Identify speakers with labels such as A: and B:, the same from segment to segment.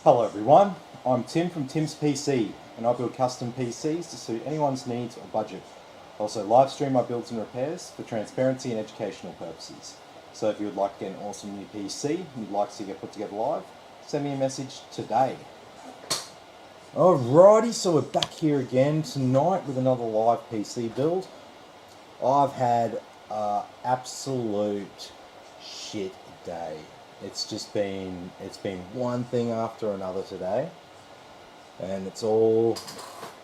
A: Hello everyone, I'm Tim from Tim's PC and I build custom PCs to suit anyone's needs or budget. I also live stream my builds and repairs for transparency and educational purposes. So if you would like to get an awesome new PC and you'd like to see it put together live, send me a message today. Alrighty, so we're back here again tonight with another live PC build. I've had an absolute shit day. It's been one thing after another today, and it's all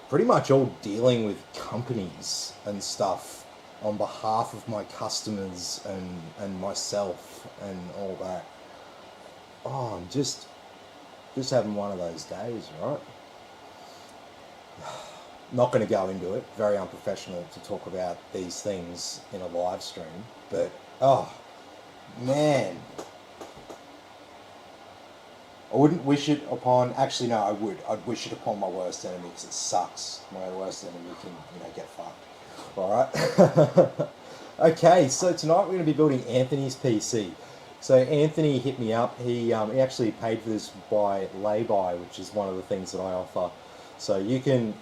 A: pretty much all dealing with companies and stuff on behalf of my customers and myself and all that. Oh, I'm just having one of those days, right? Not going to go into it. Very unprofessional to talk about these things in a live stream, but oh man, I wouldn't wish it upon. Actually, no, I would. I'd wish it upon my worst enemy because it sucks. My worst enemy can, get fucked. All right. Okay, so tonight we're going to be building Anthony's PC. So Anthony hit me up. He actually paid for this by lay-by, which is one of the things that I offer. So you can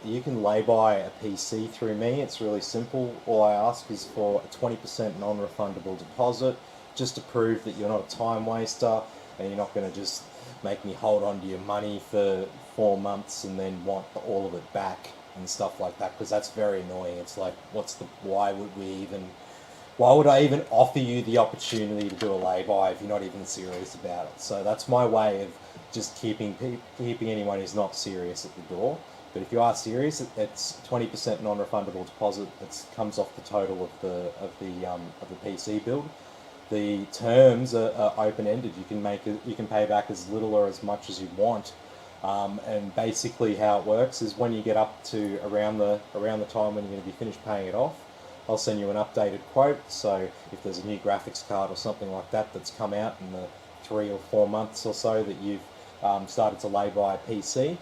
A: lay-by a PC through me. It's really simple. All I ask is for a 20% non-refundable deposit, just to prove that you're not a time waster and you're not going to just make me hold on to your money for 4 months and then want all of it back and stuff like that, because that's very annoying. It's like, why would I even offer you the opportunity to do a lay-by if you're not even serious about it? So that's my way of just keeping anyone who's not serious at the door. But if you are serious, it's 20% non-refundable deposit. That comes off the total of the PC build. The terms are open-ended. You can pay back as little or as much as you want. And basically how it works is when you get up to around the time when you're going to be finished paying it off, I'll send you an updated quote. So if there's a new graphics card or something like that that's come out in the 3 or 4 months or so that you've started to lay-by a PC,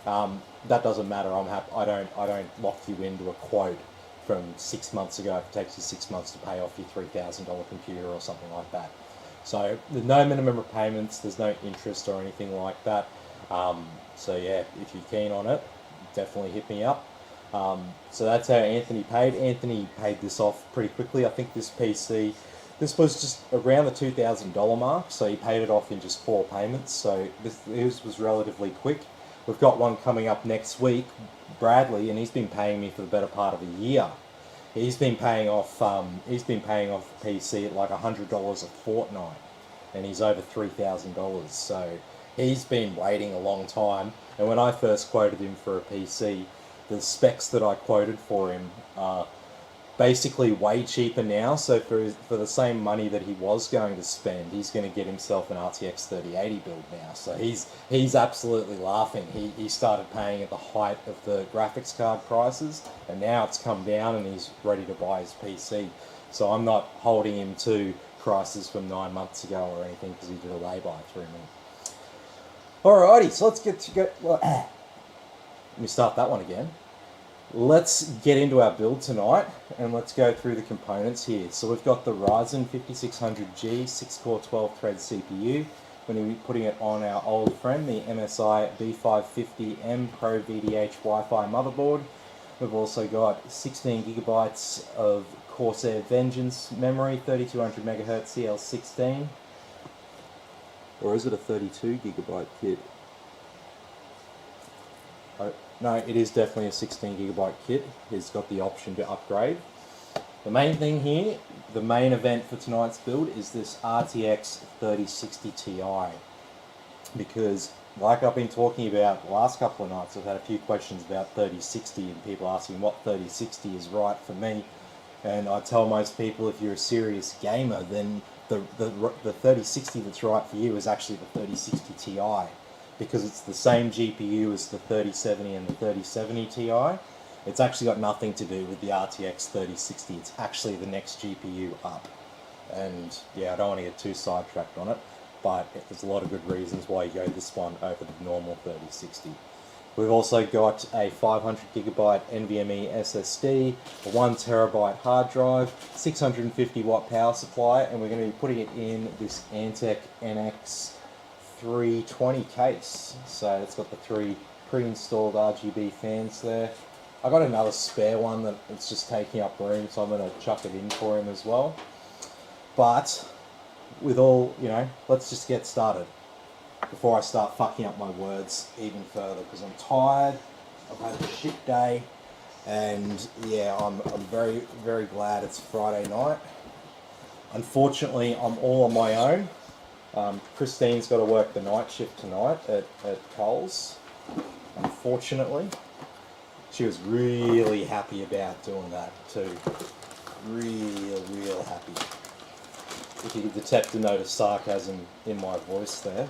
A: that doesn't matter. I'm happy. I don't lock you into a quote from 6 months ago if it takes you 6 months to pay off your $3,000 computer or something like that. So there's no minimum repayments, there's no interest or anything like that. So yeah, if you're keen on it, definitely hit me up. So that's how Anthony paid. Anthony paid this off pretty quickly. I think this was just around the $2,000 mark, so he paid it off in just 4 payments. So this was relatively quick. We've got one coming up next week, Bradley, and he's been paying me for the better part of a year. He's been paying off PC at like $100 a fortnight, and he's over $3,000. So he's been waiting a long time. And when I first quoted him for a PC, the specs that I quoted for him are basically way cheaper now. So for the same money that he was going to spend, he's going to get himself an RTX 3080 build now. So he's absolutely laughing. He started paying at the height of the graphics card prices, and now it's come down and he's ready to buy his PC. So I'm not holding him to prices from 9 months ago or anything because he did a lay-by through me. Alrighty, so let's get to go. Let me start that one again. Let's get into our build tonight and let's go through the components here. So we've got the Ryzen 5600G 6-core 12-thread CPU. We're going to be putting it on our old friend, the MSI B550M Pro VDH Wi-Fi motherboard. We've also got 16 gigabytes of Corsair Vengeance memory, 3200 MHz CL16. Or is it a 32 gigabyte kit? No, it is definitely a 16 gigabyte kit. It's got the option to upgrade. The main thing here, the main event for tonight's build, is this RTX 3060 Ti. Because, like I've been talking about the last couple of nights, I've had a few questions about 3060 and people asking what 3060 is right for me. And I tell most people, if you're a serious gamer, then the 3060 that's right for you is actually the 3060 Ti. Because it's the same GPU as the 3070 and the 3070 Ti. It's actually got nothing to do with the RTX 3060. It's actually the next GPU up. And yeah, I don't want to get too sidetracked on it, but there's a lot of good reasons why you go this one over the normal 3060. We've also got a 500 gigabyte NVMe SSD, a 1 terabyte hard drive, 650 watt power supply, and we're going to be putting it in this Antec NX 320 case. So it's got the 3 pre-installed RGB fans there. I got another spare one that it's just taking up room, so I'm going to chuck it in for him as well. But with all, let's just get started before I start fucking up my words even further, because I'm tired. I've had a shit day, and yeah, I'm very, very glad it's Friday night. Unfortunately, I'm all on my own. Christine's got to work the night shift tonight at Coles. Unfortunately, she was really happy about doing that too. Real happy. If you could detect a note of sarcasm in my voice there.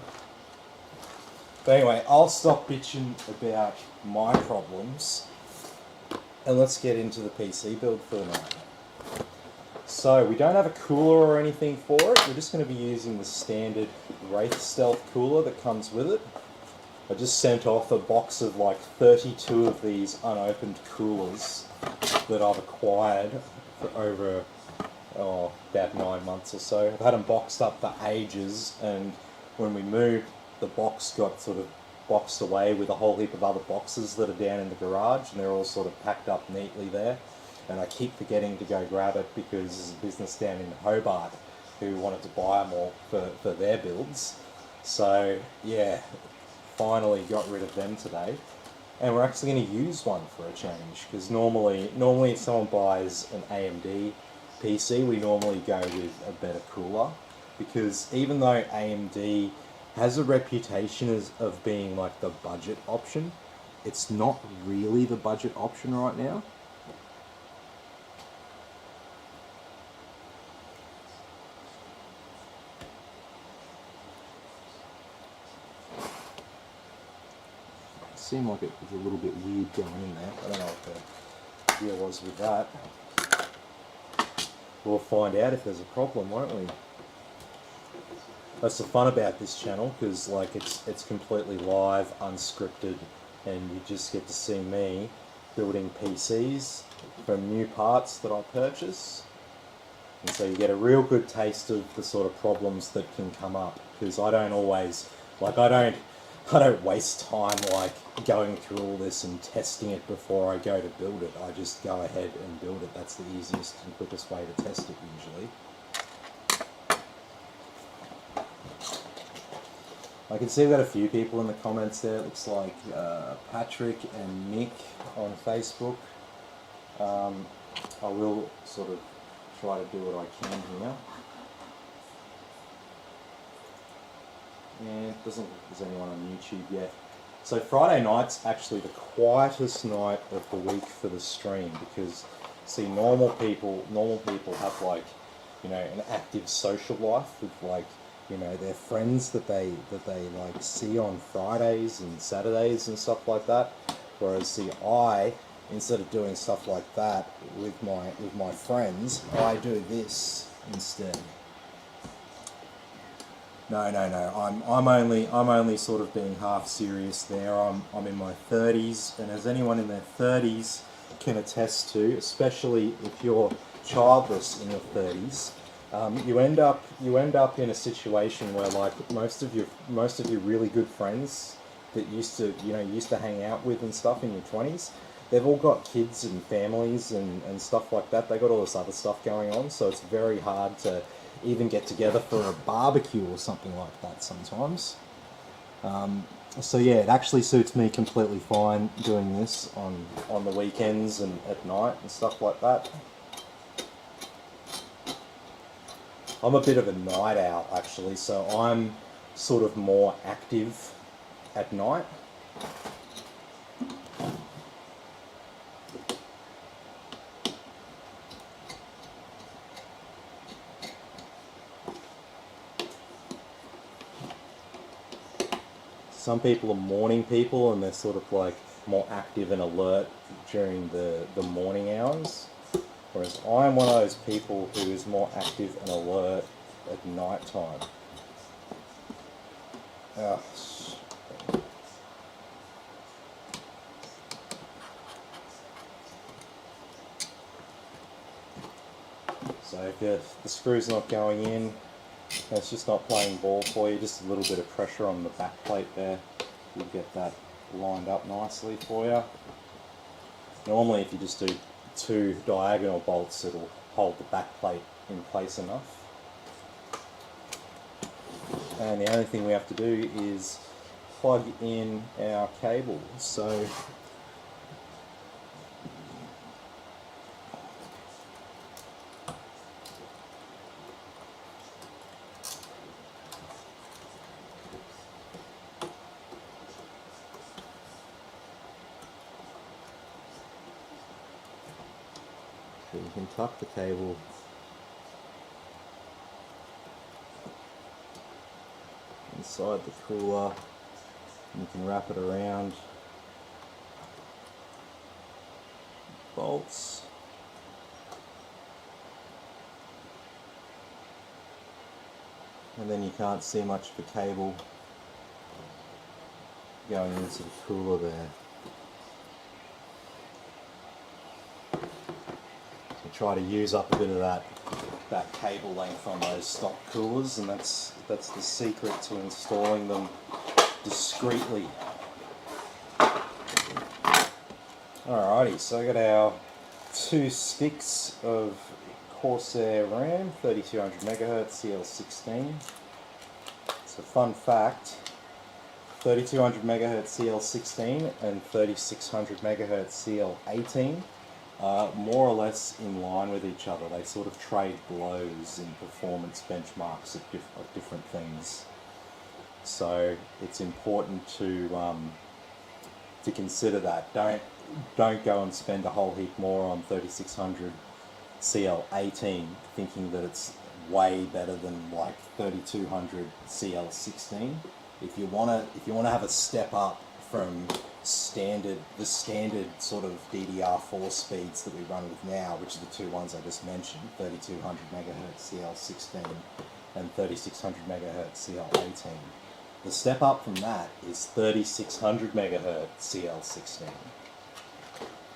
A: But anyway, I'll stop bitching about my problems and let's get into the PC build for the night. So we don't have a cooler or anything for it. We're just going to be using the standard Wraith Stealth cooler that comes with it. I just sent off a box of like 32 of these unopened coolers that I've acquired for over about 9 months or so. I've had them boxed up for ages, and when we moved, the box got sort of boxed away with a whole heap of other boxes that are down in the garage, and they're all sort of packed up neatly there. And I keep forgetting to go grab it because there's a business down in Hobart who wanted to buy them all for their builds. So yeah, finally got rid of them today. And we're actually going to use one for a change, because normally if someone buys an AMD PC, we normally go with a better cooler, because even though AMD has a reputation of being like the budget option, it's not really the budget option right now. It seemed like it was a little bit weird going in there. I don't know what the deal was with that. We'll find out if there's a problem, won't we? That's the fun about this channel, because like it's completely live, unscripted, and you just get to see me building PCs from new parts that I purchase. And so you get a real good taste of the sort of problems that can come up, because I don't always, like I don't waste time like going through all this and testing it before I go to build it. I just go ahead and build it. That's the easiest and quickest way to test it usually. I can see we've got a few people in the comments there. It looks like Patrick and Nick on Facebook. I will sort of try to do what I can here. And it doesn't look like there's anyone on YouTube yet. So Friday night's actually the quietest night of the week for the stream, because see, normal people have like, an active social life with like, their friends that they like see on Fridays and Saturdays and stuff like that. Whereas see, instead of doing stuff like that with my friends, I do this instead. No. I'm only sort of being half serious there. I'm in my 30s, and as anyone in their 30s can attest to, especially if you're childless in your 30s, you end up in a situation where like most of your really good friends that used to hang out with and stuff in your 20s, they've all got kids and families and stuff like that. They got all this other stuff going on, so it's very hard to even get together for a barbecue or something like that sometimes. So yeah, it actually suits me completely fine doing this on the weekends and at night and stuff like that. I'm a bit of a night owl actually, so I'm sort of more active at night. Some people are morning people, and they're sort of like more active and alert during the morning hours. Whereas I'm one of those people who is more active and alert at night time. So if the screw's not going in, it's just not playing ball for you. Just a little bit of pressure on the back plate there. You'll get that lined up nicely for you. Normally if you just do 2 diagonal bolts, it'll hold the back plate in place enough. And the only thing we have to do is plug in our cable. So you can tuck the cable inside the cooler, and you can wrap it around bolts. And then you can't see much of the cable going into the cooler there. So try to use up a bit of that cable length on those stock coolers, and that's the secret to installing them discreetly. Alrighty, so I got our 2 sticks of Corsair RAM, 3200 MHz CL16. So fun fact, 3200 MHz CL16 and 3600 MHz CL18 are more or less in line with each other. They sort of trade blows in performance benchmarks of different things. So it's important to consider that. Don't go and spend a whole heap more on 3600 CL18 thinking that it's way better than like 3200 CL16. If you wanna have a step up from the standard sort of DDR4 speeds that we run with now, which are the 2 ones I just mentioned, 3200 MHz CL16 and 3600 MHz CL18. The step up from that is 3600 MHz CL16.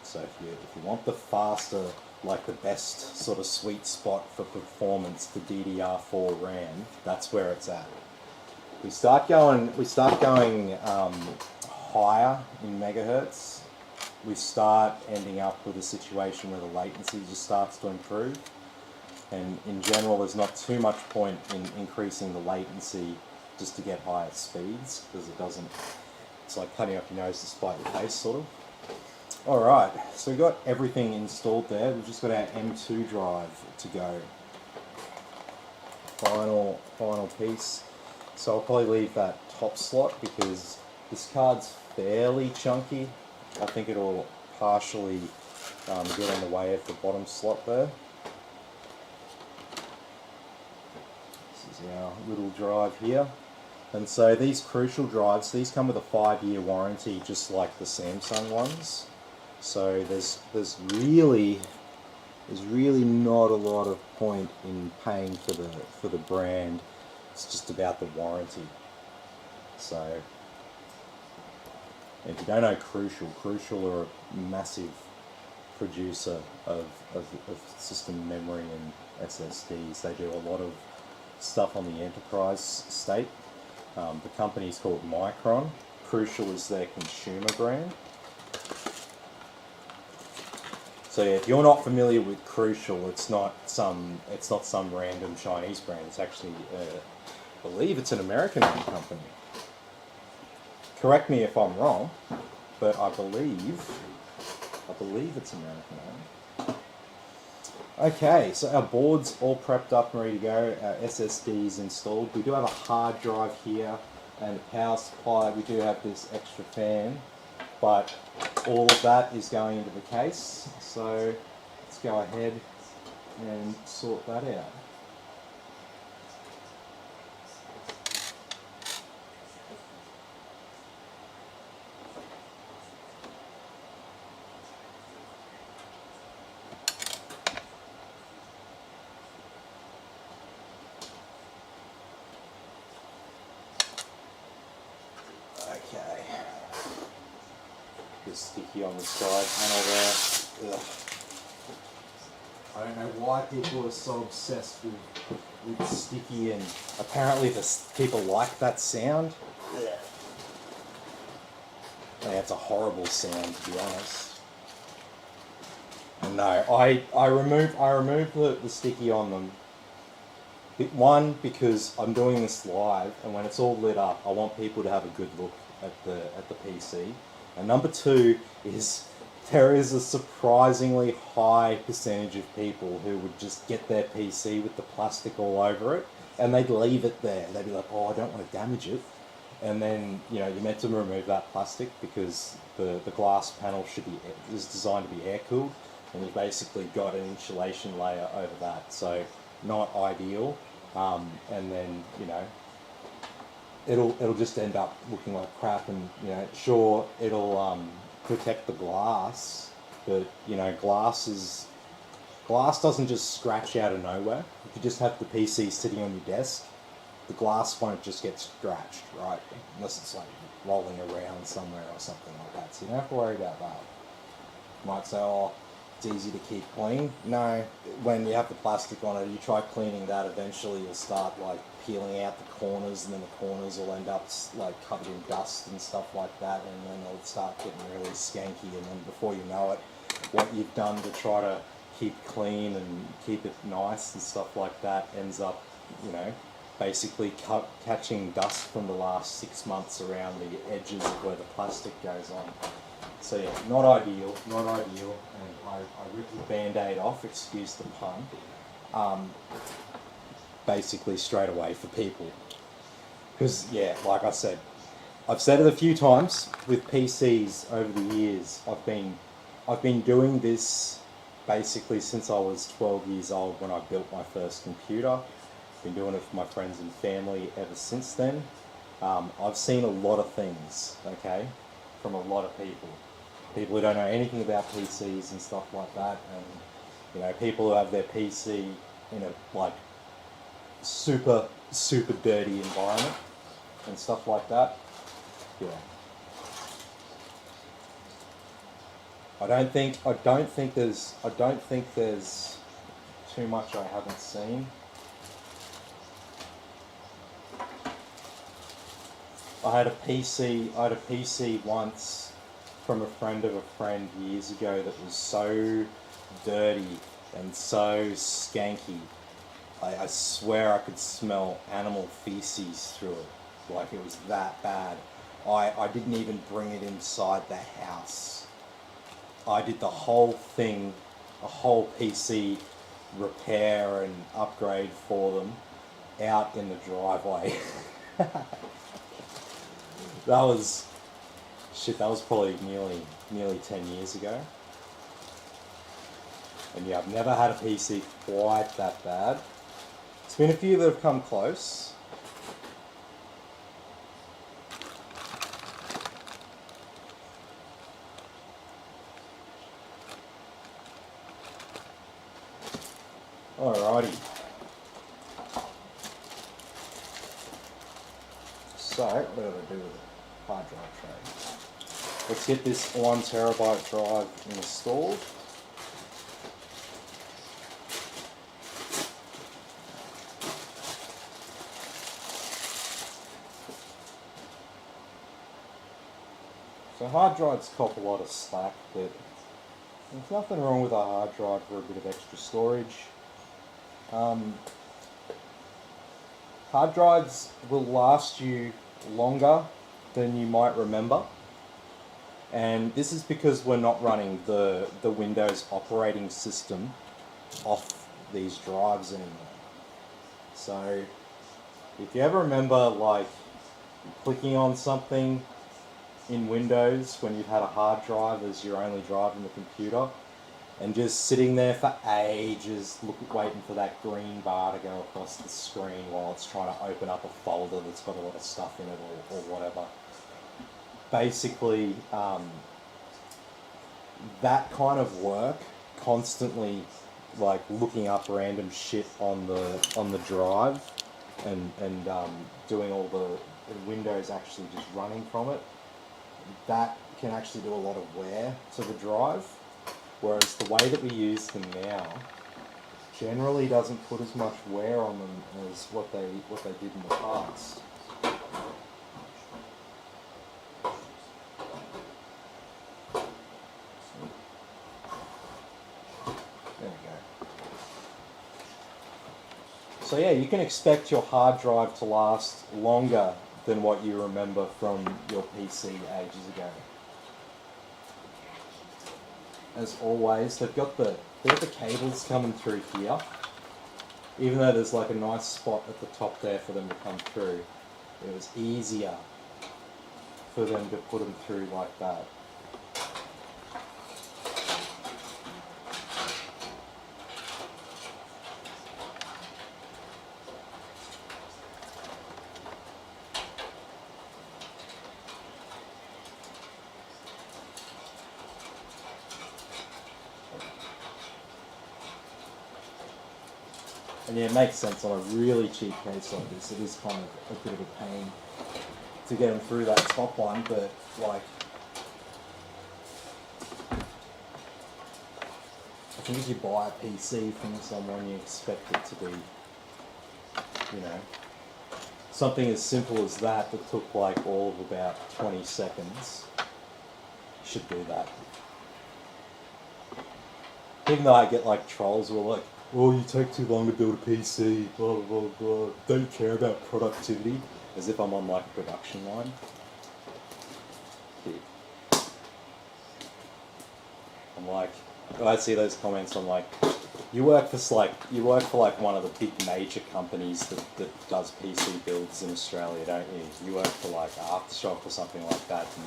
A: So if you want the faster, like the best sort of sweet spot for performance for DDR4 RAM, that's where it's at. We start going higher in megahertz, we start ending up with a situation where the latency just starts to improve. And in general, there's not too much point in increasing the latency just to get higher speeds, because it's like cutting up your nose to spite your face, sort of. Alright, so we've got everything installed there. We've just got our M2 drive to go. Final piece. So I'll probably leave that top slot because this card's fairly chunky. I think it'll partially get in the way of the bottom slot there. This is our little drive here. And so these Crucial drives, these come with a 5-year warranty, just like the Samsung ones. So there's really not a lot of point in paying for the brand. It's just about the warranty. So if you don't know Crucial are a massive producer of system memory and SSDs. They do a lot of stuff on the enterprise state. The company is called Micron. Crucial is their consumer brand. So yeah, if you're not familiar with Crucial, it's not some random Chinese brand. It's actually, I believe it's an American-owned company. Correct me if I'm wrong, but I believe it's American-owned. Okay, so our board's all prepped up and ready to go. Our SSD is installed. We do have a hard drive here and a power supply. We do have this extra fan, but all of that is going into the case. So let's go ahead and sort that out. Okay, just sticky on the side panel there. Ugh. I don't know why people are so obsessed with sticky, and apparently people like that sound. Yeah, it's a horrible sound, to be honest. And no, I remove the sticky on them. One, because I'm doing this live, and when it's all lit up, I want people to have a good look at the PC. And number two is there is a surprisingly high percentage of people who would just get their PC with the plastic all over it, and they'd leave it there. They'd be like, "Oh, I don't want to damage it," and then you're meant to remove that plastic because the glass panel is designed to be air cooled, and you've basically got an insulation layer over that. So not ideal. And then it'll just end up looking like crap, and sure, it'll protect the glass, but glass doesn't just scratch out of nowhere. If you just have the PC sitting on your desk, the glass won't just get scratched, right? Unless it's like rolling around somewhere or something like that. So you don't have to worry about that. You might say, "Oh, it's easy to keep clean." No, when you have the plastic on it, you try cleaning that, eventually you'll start like peeling out the corners, and then the corners will end up like covered in dust and stuff like that, and then it'll start getting really skanky, and then before you know it, what you've done to try to keep clean and keep it nice and stuff like that ends up, basically catching dust from the last 6 months around the edges of where the plastic goes on. So yeah, not ideal, and I ripped the band-aid off, excuse the pun, basically straight away for people. Because yeah, like I said, I've said it a few times with PCs over the years. I've been doing this basically since I was 12 years old when I built my first computer. Been doing it for my friends and family ever since then. I've seen a lot of things, okay, from a lot of people who don't know anything about PCs and stuff like that, and people who have their PC in a like super dirty environment and stuff like that. Yeah, I don't think there's too much I haven't seen. I had a PC once from a friend of a friend years ago that was so dirty and so skanky. I swear I could smell animal feces through it. Like, it was that bad. I didn't even bring it inside the house. I did the whole thing, a whole PC repair and upgrade for them out in the driveway. That was probably nearly 10 years ago. And yeah, I've never had a PC quite that bad. There's been a few that have come close. Alrighty. So, what do I do with it? Hard drive tray. Let's get this 1 terabyte drive installed. So hard drives cop a lot of slack, but there's nothing wrong with a hard drive for a bit of extra storage. Hard drives will last you longer than you might remember, and this is because we're not running the Windows operating system off these drives anymore. So if you ever remember like clicking on something in Windows when you've had a hard drive as your only drive in the computer, and just sitting there for ages waiting for that green bar to go across the screen while it's trying to open up a folder that's got a lot of stuff in it or whatever. Basically, that kind of work, constantly like looking up random shit on the drive and doing all the Windows actually just running from it, that can actually do a lot of wear to the drive. Whereas the way that we use them now generally doesn't put as much wear on them as what they did in the past. There we go. So yeah, you can expect your hard drive to last longer than what you remember from your PC ages ago. As always, they've got the cables coming through here. Even though there's like a nice spot at the top there for them to come through, it was easier for them to put them through like that. And yeah, it makes sense on a really cheap case like this. It is kind of a bit of a pain to get them through that top one, but like, I think if you buy a PC from someone, you expect it to be, you know, something as simple as that took like all of about 20 seconds. You should do that. Even though I get like trolls who are like, oh, you take too long to build a PC, blah, blah, blah. Don't care about productivity, as if I'm on like a production line. I'm like, I see those comments, I'm like, you work for one of the big major companies that does PC builds in Australia, don't you? You work for like Aftershock or something like that, and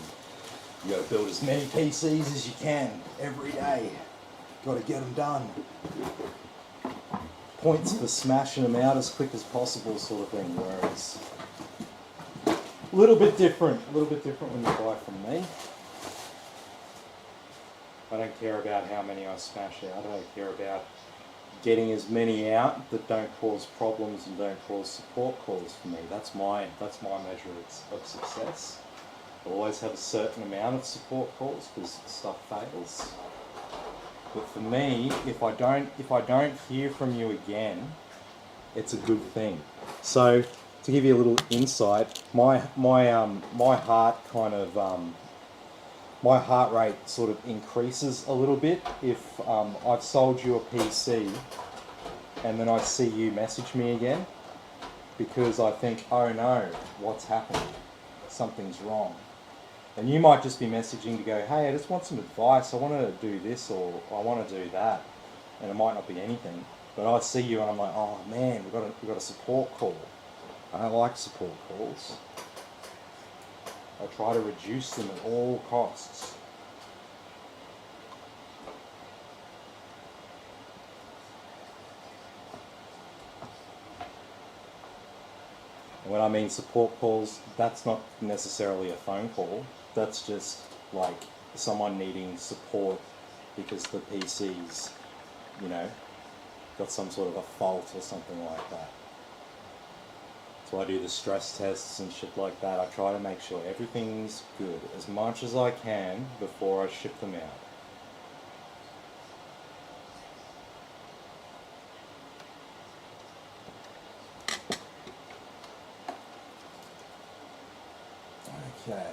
A: you gotta build as many PCs as you can every day. Gotta get them done. Points for smashing them out as quick as possible, sort of thing. Whereas a little bit different when you buy from me. I don't care about how many I smash out. I don't care about getting as many out that don't cause problems and don't cause support calls for me. That's my measure of success. I'll always have a certain amount of support calls because stuff fails. But for me, if I don't hear from you again, it's a good thing. So to give you a little insight, my heart rate sort of increases a little bit if I've sold you a PC and then I see you message me again, because I think, oh no, what's happened? Something's wrong. And you might just be messaging to go, hey, I just want some advice, I want to do this or I want to do that. And it might not be anything. But I see you and I'm like, oh man, we've got a support call. I don't like support calls. I try to reduce them at all costs. And when I mean support calls, that's not necessarily a phone call. That's just like someone needing support because the PC's, you know, got some sort of a fault or something like that. So I do the stress tests and shit like that. I try to make sure everything's good as much as I can before I ship them out. Okay.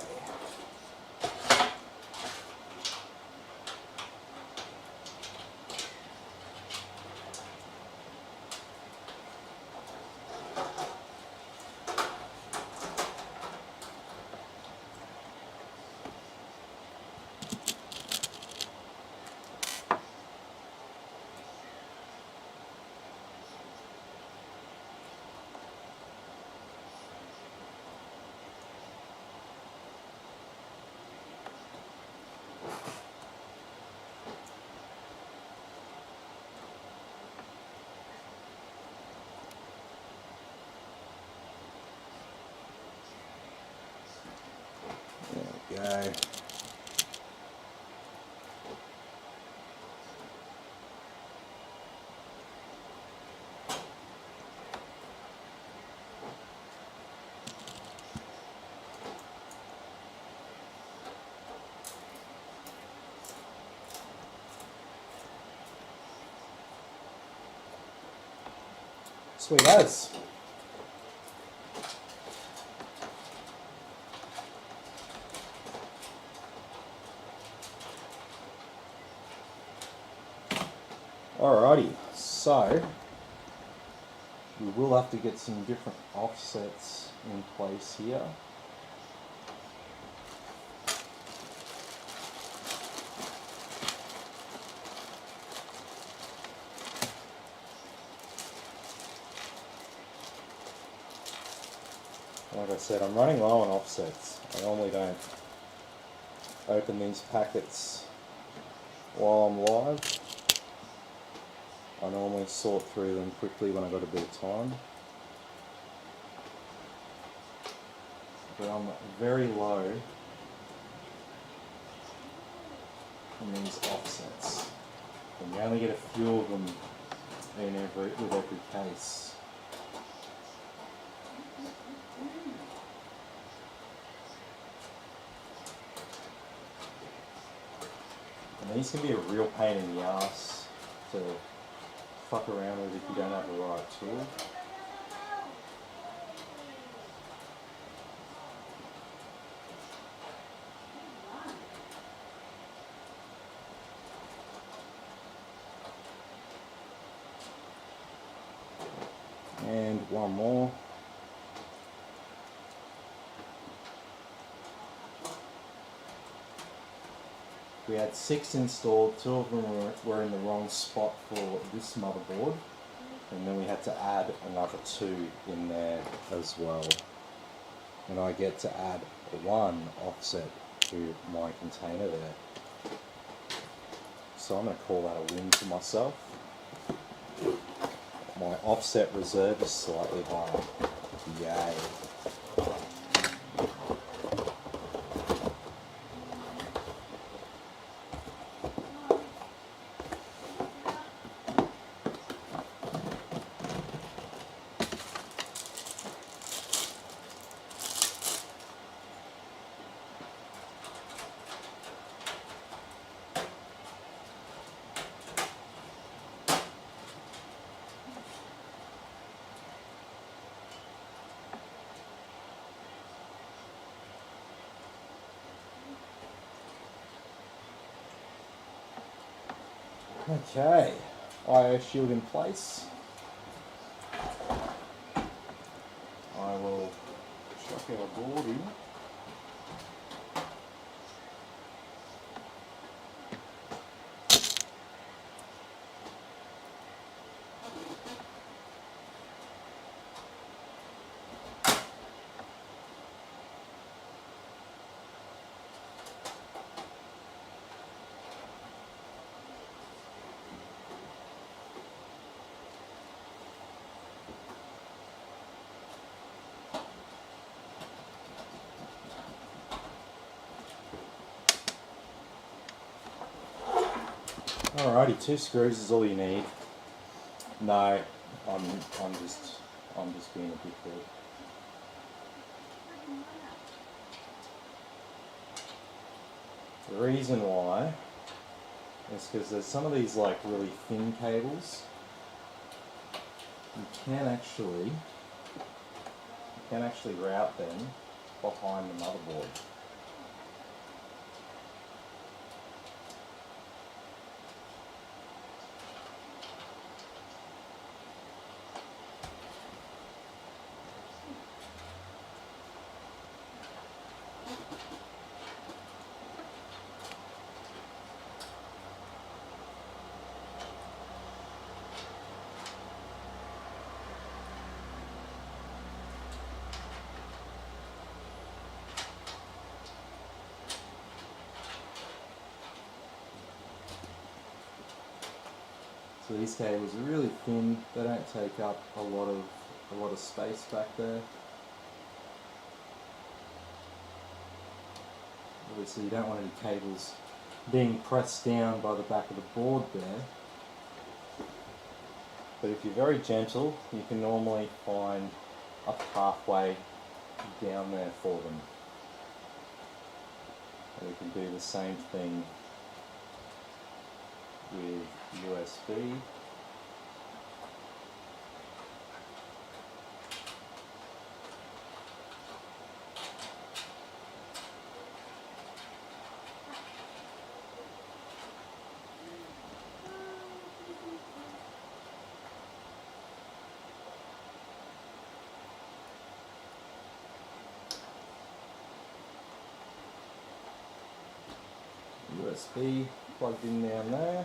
A: There we go. Sweet as. Alrighty, so we will have to get some different offsets in place here. Like I said, I'm running low on offsets. I normally don't open these packets while I'm live. I normally sort through them quickly when I've got a bit of time. But I'm very low on these offsets. And you only get a few of them with every case. And these can be a real pain in the ass to fuck around with if you don't have the right tool. And one more. We had 6 installed, 2 of them were in the wrong spot for this motherboard, and then we had to add another 2 in there as well. And I get to add 1 offset to my container there. So I'm going to call that a win for myself. My offset reserve is slightly higher. Yay. Okay, IO shield in place. I will chuck our board in. Alrighty, 2 screws is all you need. No, I'm just being a dickhead. The reason why is because there's some of these like really thin cables. You can actually route them behind the motherboard. So these cables are really thin, they don't take up a lot of space back there. Obviously you don't want any cables being pressed down by the back of the board there. But if you're very gentle, you can normally find a pathway down there for them. And we can do the same thing with USB. USB plugged in down there.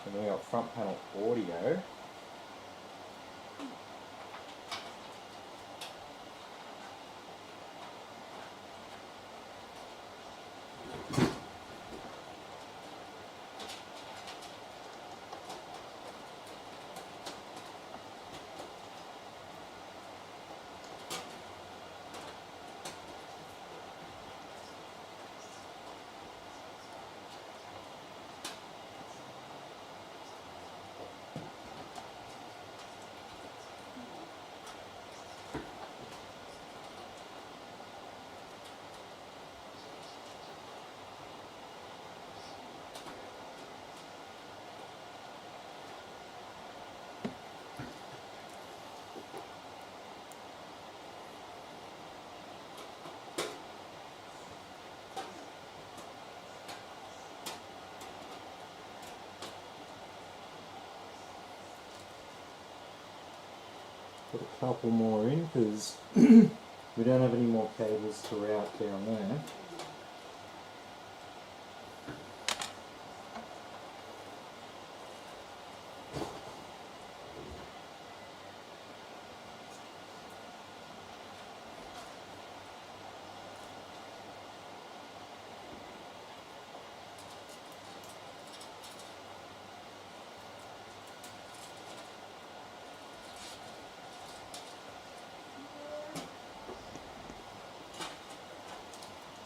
A: And then we got front panel audio. Put a couple more in because we don't have any more cables to route down there.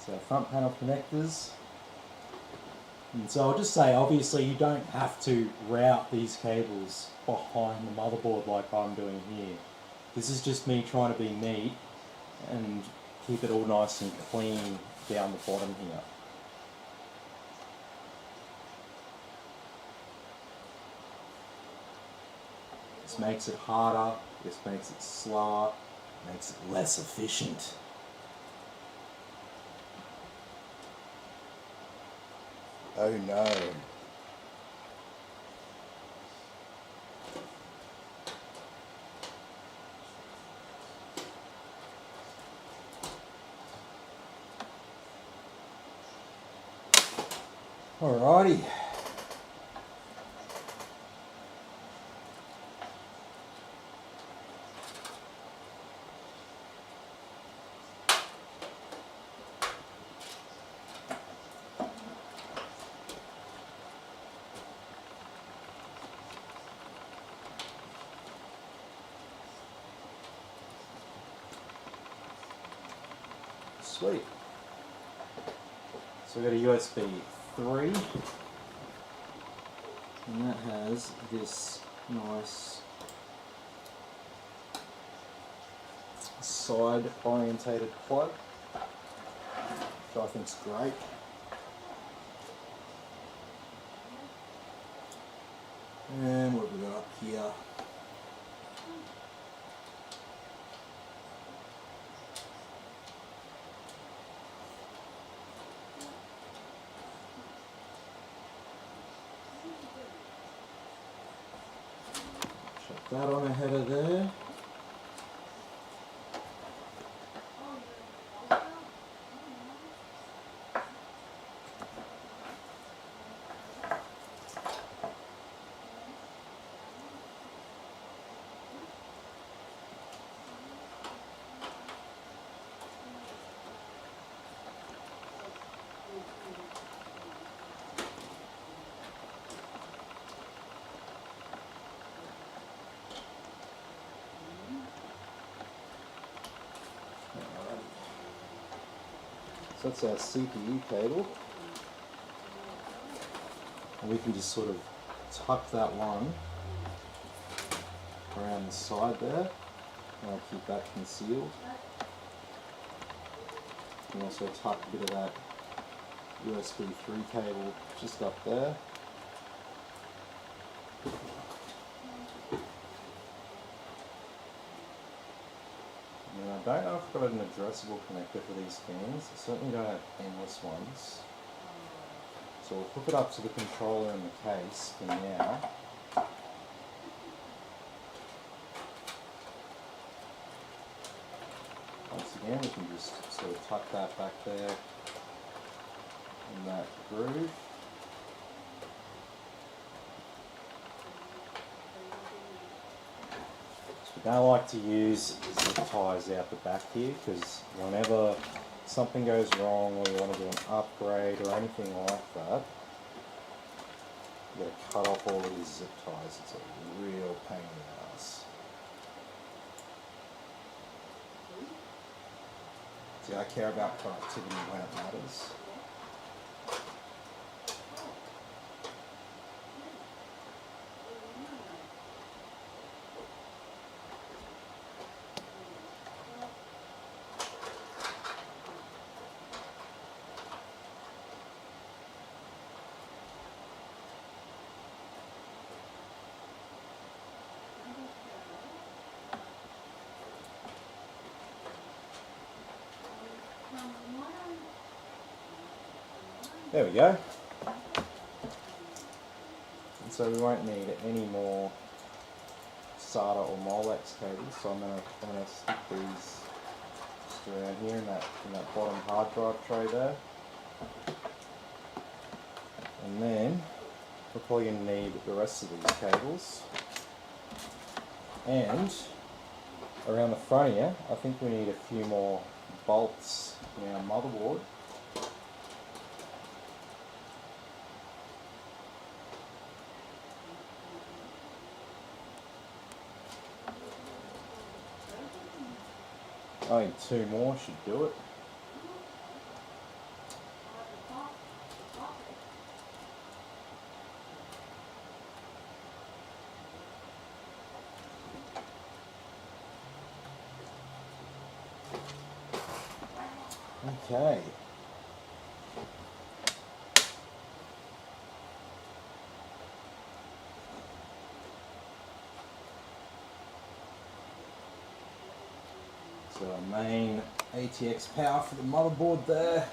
A: So front panel connectors. And so I'll just say, obviously you don't have to route these cables behind the motherboard like I'm doing here. This is just me trying to be neat and keep it all nice and clean down the bottom here. This makes it harder, this makes it slower, makes it less efficient. Oh no. Alrighty. Sweet. So we've got a USB 3, and that has this nice side orientated plug, which I think's great. And what have we got up here? That on a header there. So that's our CPU cable. And we can just sort of tuck that one around the side there, and I'll keep that concealed. And also tuck a bit of that USB 3 cable just up there. I don't know if I've got an addressable connector for these fans. I certainly don't have endless ones. So we'll hook it up to the controller in the case for now. Once again, we can just sort of tuck that back there. in that groove. We don't like to use zip ties out the back here because whenever something goes wrong or you want to do an upgrade or anything like that, you got to cut off all of these zip ties. It's a real pain in the ass. See, I care about productivity when it matters. There we go. And so we won't need any more SATA or Molex cables, so I'm gonna stick these just around here in that bottom hard drive tray there. And then we're probably going to need the rest of these cables. And around the front here, I think we need a few more bolts in our motherboard. I think 2 more should do it. Okay. So our main RTX power for the motherboard there.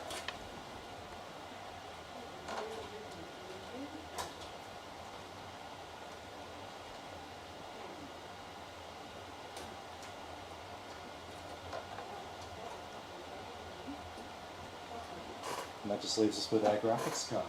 A: And that just leaves us with our graphics card.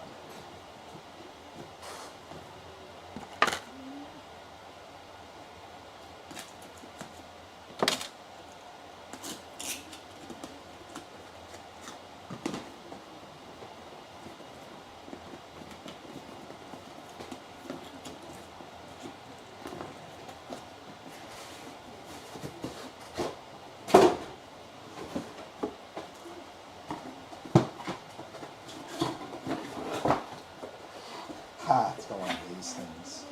A: It's got one of these things.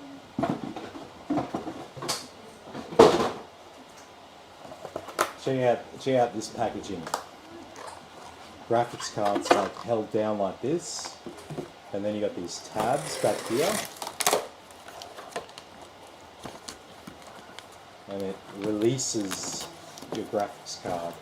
A: Check out this packaging. Graphics cards like held down like this, and then you got these tabs back here, and it releases your graphics card.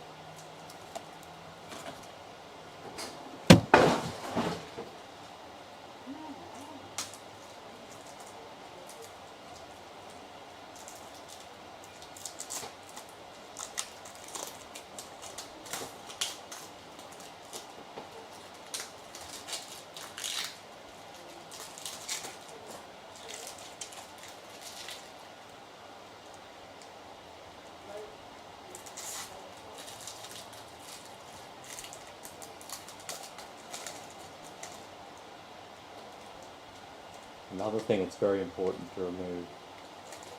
A: Another thing it's very important to remove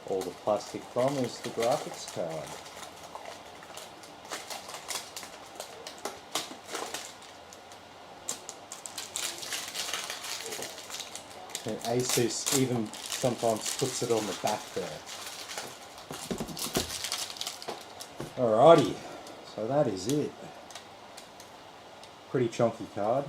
A: all the plastic from is the graphics card. And Asus even sometimes puts it on the back there. Alrighty, so that is it. Pretty chunky card.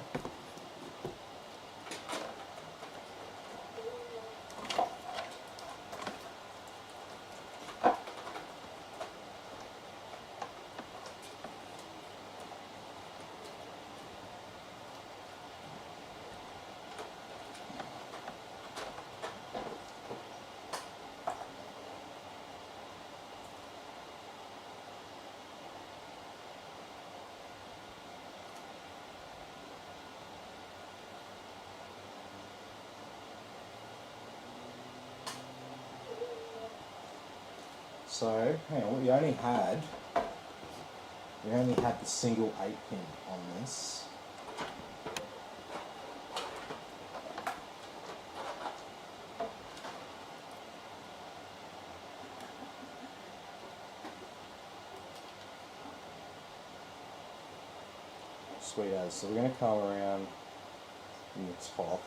A: So, hang on, we only had the single 8-pin on this. Sweet as. So we're going to come around in the top.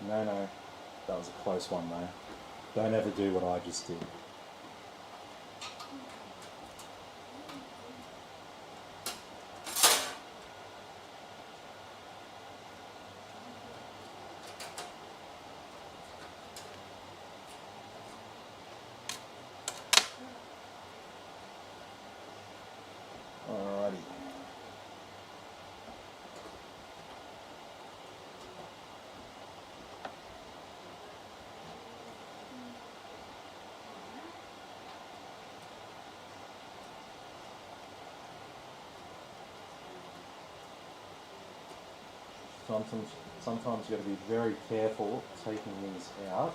A: No, that was a close one though. Don't ever do what I just did. Alrighty. Sometimes you've got to be very careful taking these out.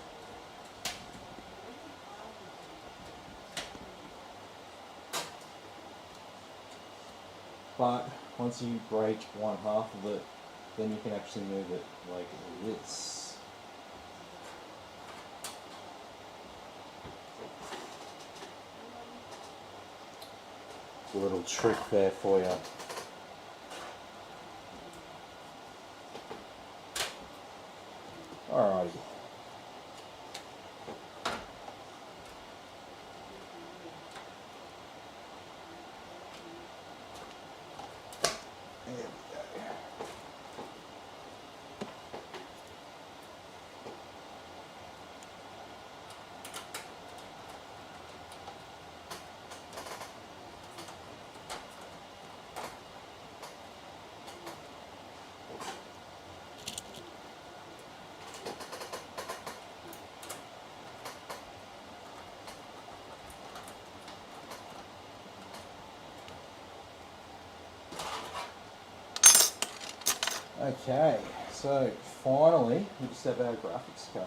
A: But once you break one half of it, then you can actually move it like this. A little trick there for you. Alrighty. There we go. Okay, so finally we just have our graphics card.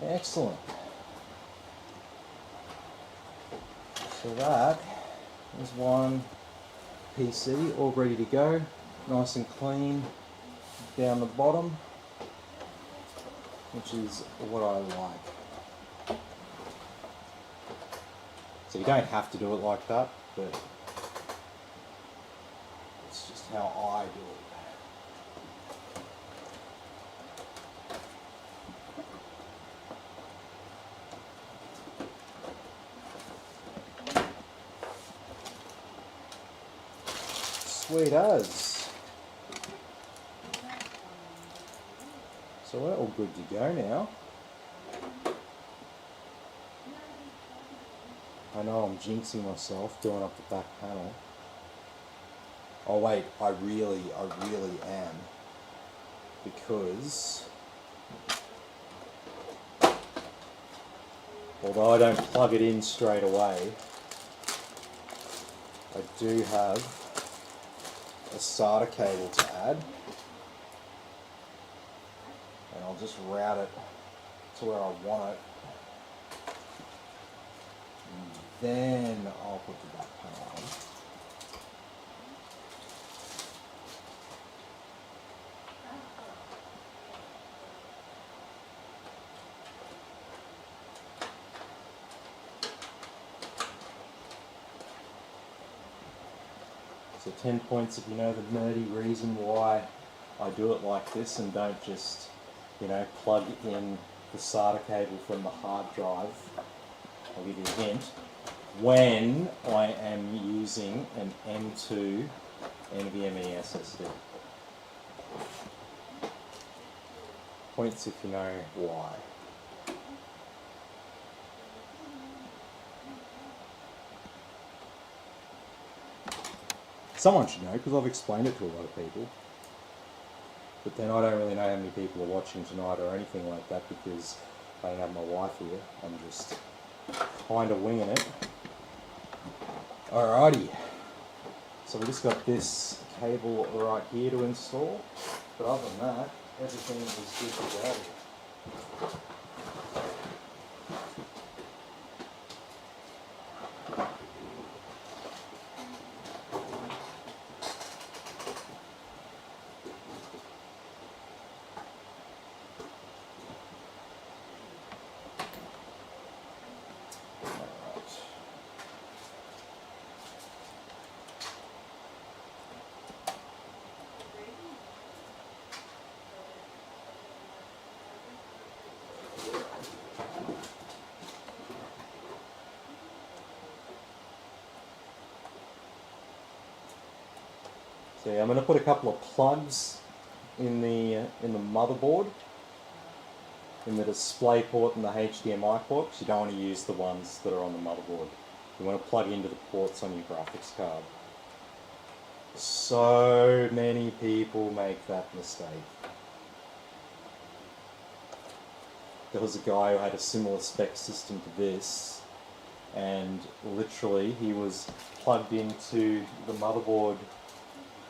A: Excellent. So that is one PC all ready to go, nice and clean down the bottom, which is what I like. So you don't have to do it like that, but it's just how I do it. Sweet as. So we're all good to go now. I know I'm jinxing myself doing up the back panel. Oh wait, I really am. Because although I don't plug it in straight away, I do have a SATA cable to add, and I'll just route it to where I want it, and then I'll put the back panel on. So 10 points if you know the nerdy reason why I do it like this and don't just, plug in the SATA cable from the hard drive. I'll give you a hint. When I am using an M2 NVMe SSD. Points if you know why. Someone should know because I've explained it to a lot of people. But then I don't really know how many people are watching tonight or anything like that because I don't have my wife here. I'm just kind of winging it. Alrighty. So we just got this cable right here to install. But other than that, everything is good to go. So yeah, I'm going to put a couple of plugs in the motherboard, in the display port and the HDMI port, because you don't want to use the ones that are on the motherboard. You want to plug into the ports on your graphics card. So many people make that mistake. There was a guy who had a similar spec system to this, and literally he was plugged into the motherboard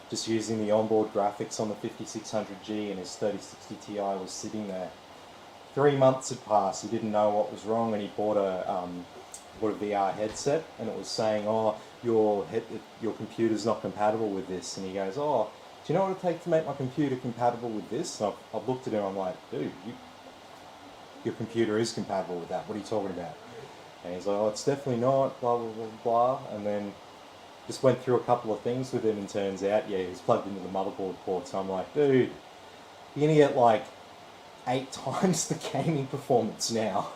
A: just using the onboard graphics on the 5600G, and his 3060 Ti was sitting there. 3 months had passed, he didn't know what was wrong, and he bought a VR headset, and it was saying, oh, your computer's not compatible with this. And he goes, oh, do you know what it takes to make my computer compatible with this? And I've looked at him, I'm like, dude, your computer is compatible with that, what are you talking about? And he's like, oh, it's definitely not, blah, blah, blah, blah. And then just went through a couple of things with him, and turns out, yeah, he was plugged into the motherboard port. So I'm like, dude, you're going to get like 8 times the gaming performance now.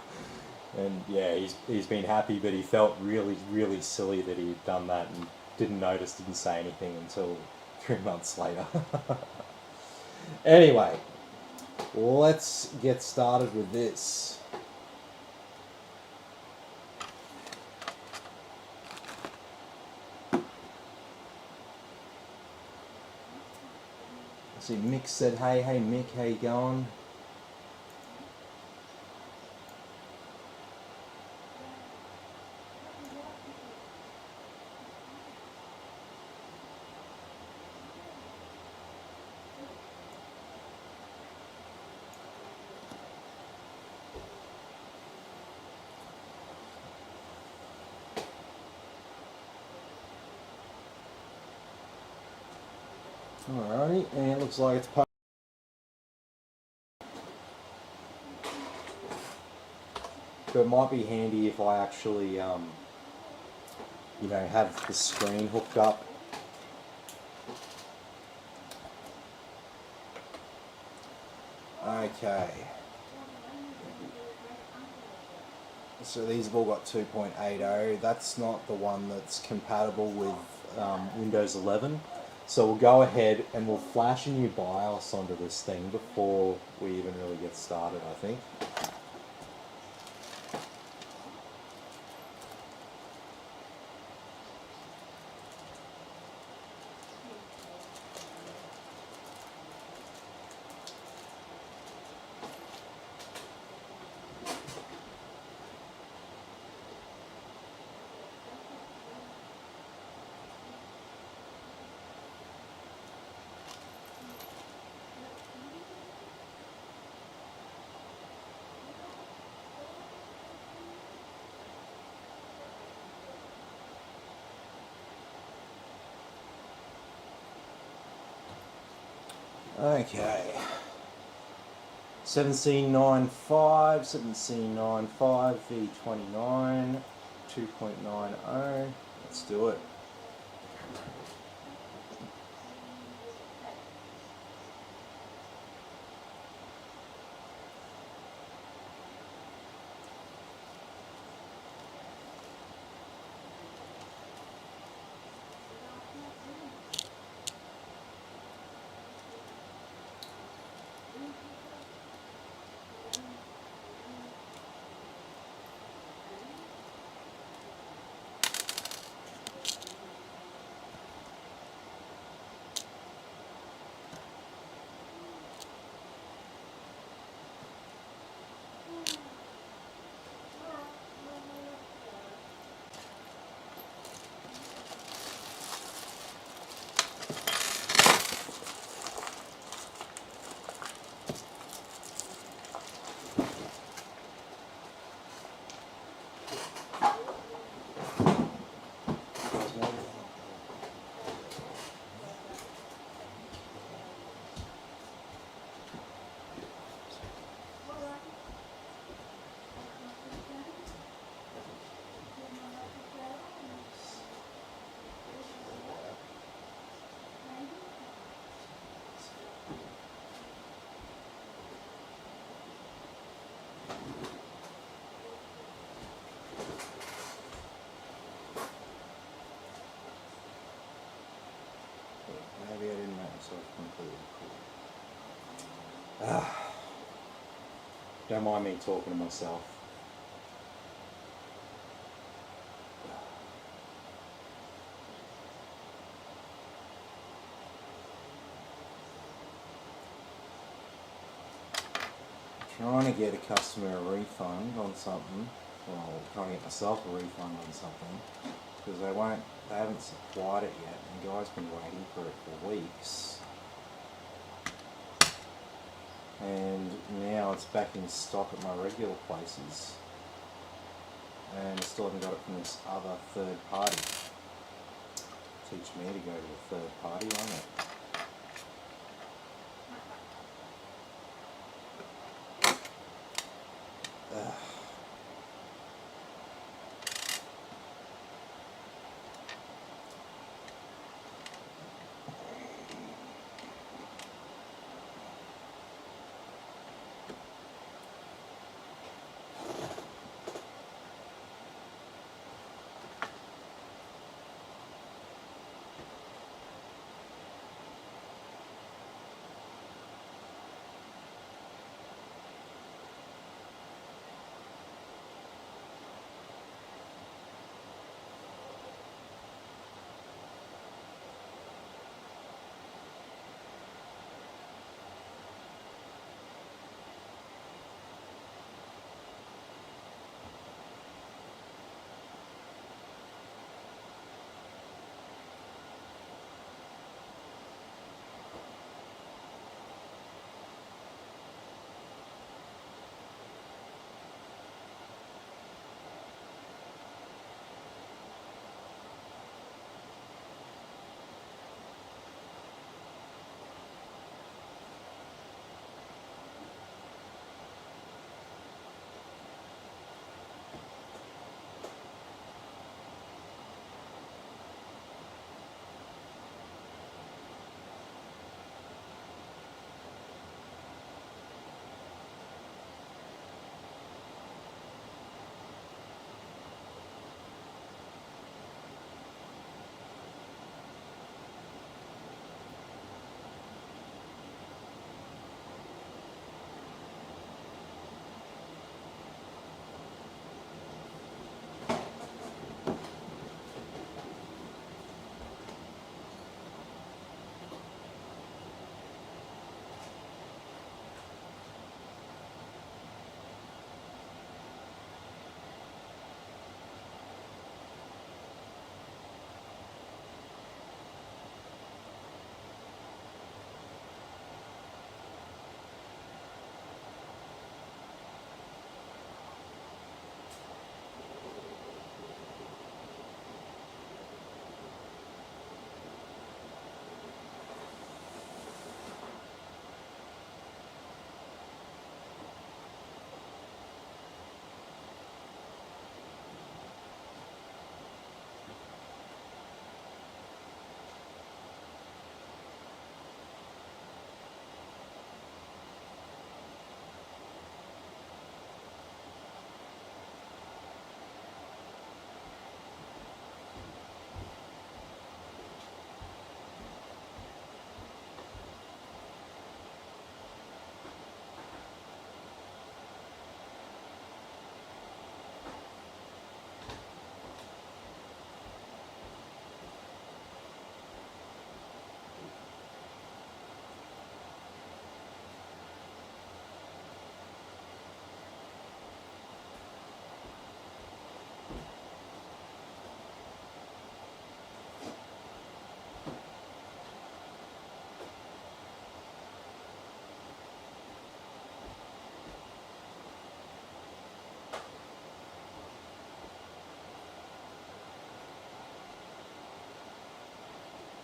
A: And yeah, he's been happy, but he felt really, really silly that he'd done that and didn't say anything until 3 months later. Anyway, let's get started with this. See, Mick said, hey Mick, how you going? Alrighty, and it looks like it's but it might be handy if I actually, have the screen hooked up. Okay. So these have all got 2.80. That's not the one that's compatible with Windows 11. So we'll go ahead and we'll flash a new BIOS onto this thing before we even really get started, I think. Okay. 1795, V29, 2.90. Let's do it. Maybe I didn't make myself completely cool. Don't mind me talking to myself. Trying to get a customer a refund on something. Well, trying to get myself a refund on something because they haven't supplied it yet, and the guy's been waiting for it for weeks. And now it's back in stock at my regular places, and I still haven't got it from this other third party. Teach me to go to a third party on it.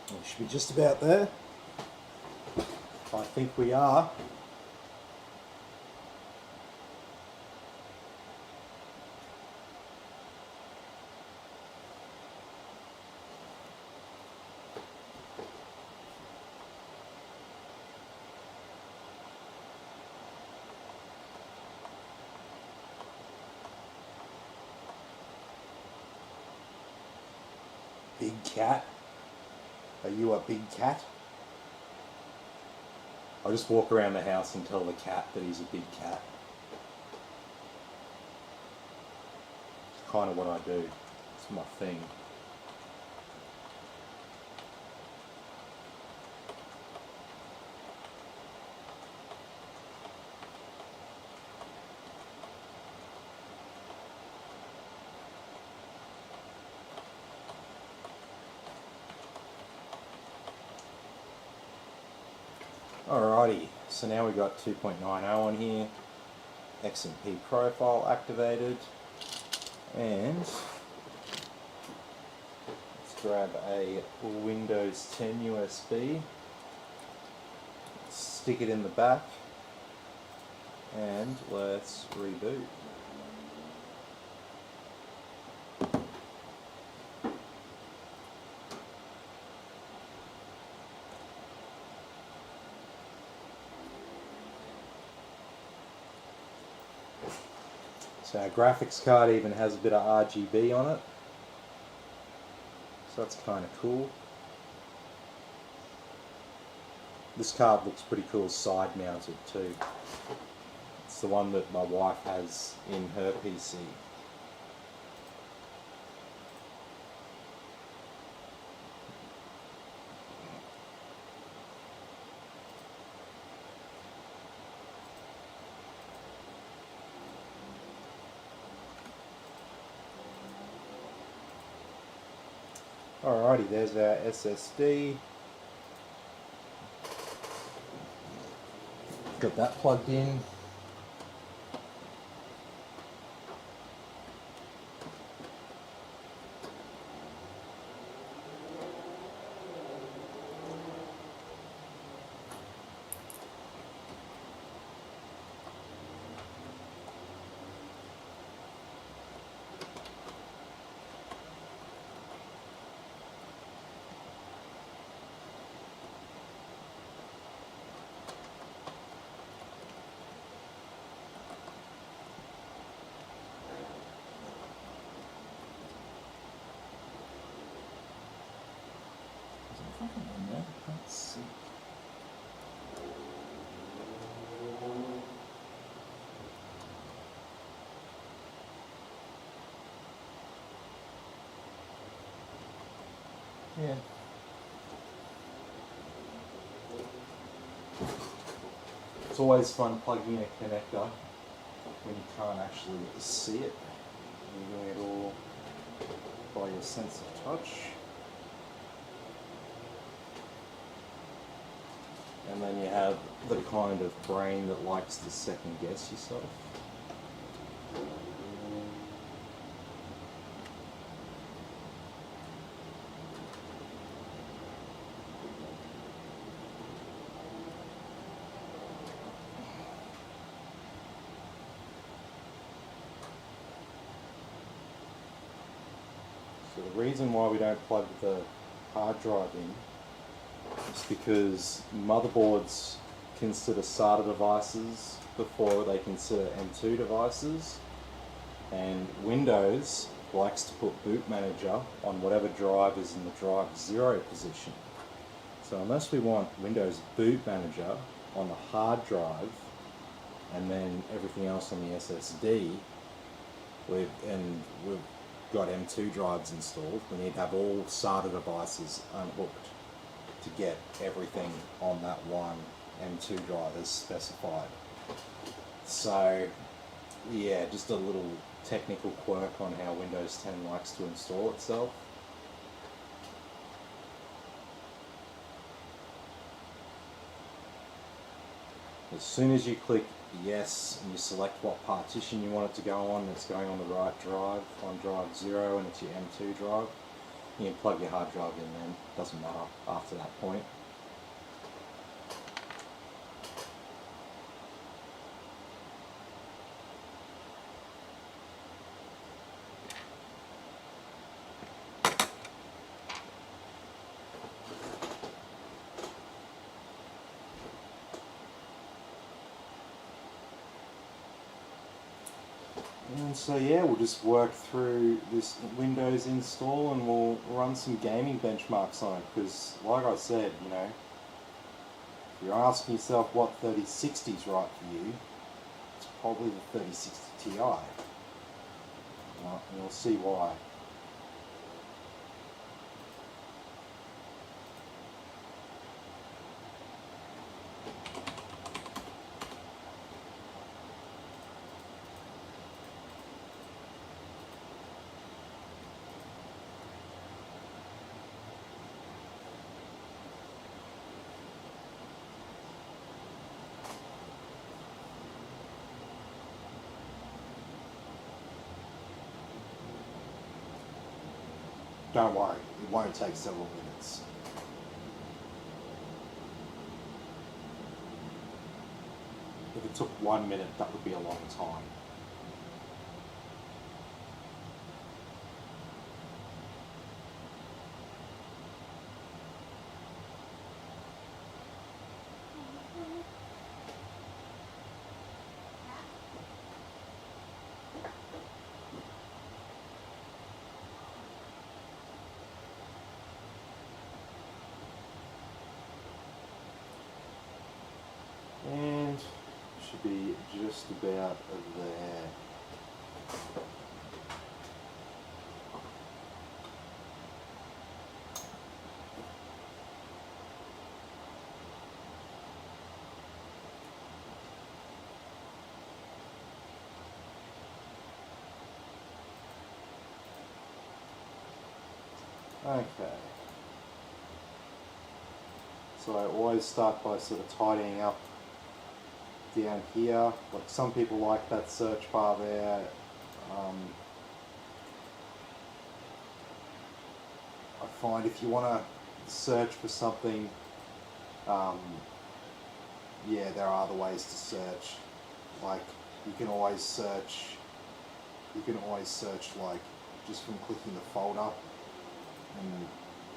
A: We should be just about there. I think we are. Big cat. Are you a big cat? I'll just walk around the house and tell the cat that he's a big cat. It's kind of what I do. It's my thing. Alrighty, so now we've got 2.90 on here, X&P profile activated, and let's grab a Windows 10 USB, stick it in the back, and let's reboot. So our graphics card even has a bit of RGB on it, so that's kind of cool. This card looks pretty cool side mounted too. It's the one that my wife has in her PC. Alrighty, there's our SSD. Got that plugged in. Let's see. Yeah. It's always fun plugging in a connector when you can't actually see it. You're doing it all by your sense of touch. And then you have the kind of brain that likes to second guess yourself. So the reason why we don't plug the hard drive in is because motherboards consider SATA devices before they consider M2 devices, and Windows likes to put boot manager on whatever drive is in the drive 0 position. So unless we want Windows boot manager on the hard drive and then everything else on the SSD, we've got M2 drives installed, we need to have all SATA devices unhooked to get everything on that one M2 drive as specified. So yeah, just a little technical quirk on how Windows 10 likes to install itself. As soon as you click yes and you select what partition you want it to go on, it's going on the right drive, on drive 0, and it's your M2 drive. You can plug your hard drive in then, doesn't matter after that point. And so yeah, we'll just work through this Windows install and we'll run some gaming benchmarks on it, because like I said, you know, If you're asking yourself what 3060 is right for you, it's probably the 3060 Ti. Right, and you'll see why. Don't worry, it won't take several minutes. If it took 1 minute, that would be a long time. And should be just about there. Okay. So I always start by sort of tidying up down here. Like some people like that search bar there. I find if you want to search for something, yeah, there are other ways to search. Like you can always search like just from clicking the folder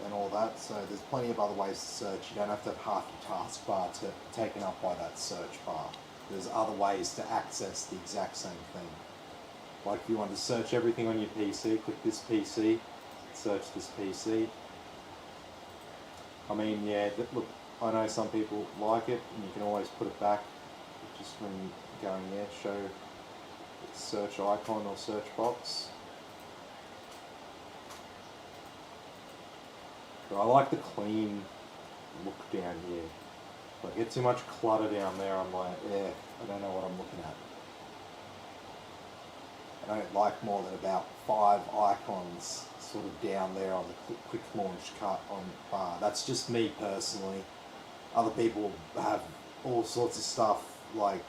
A: and all that. So there's plenty of other ways to search. You don't have to have half your taskbar taken up by that search bar. There's other ways to access the exact same thing. Like if you want to search everything on your PC, click this PC, search this PC. I mean, yeah, look, I know some people like it, and you can always put it back just when going there, show search icon or search box. But I like the clean look down here. If I get too much clutter down there, I'm like, yeah, I don't know what I'm looking at. I don't like more than about 5 icons sort of down there on the quick launch cut on bar. That's just me personally. Other people have all sorts of stuff, like,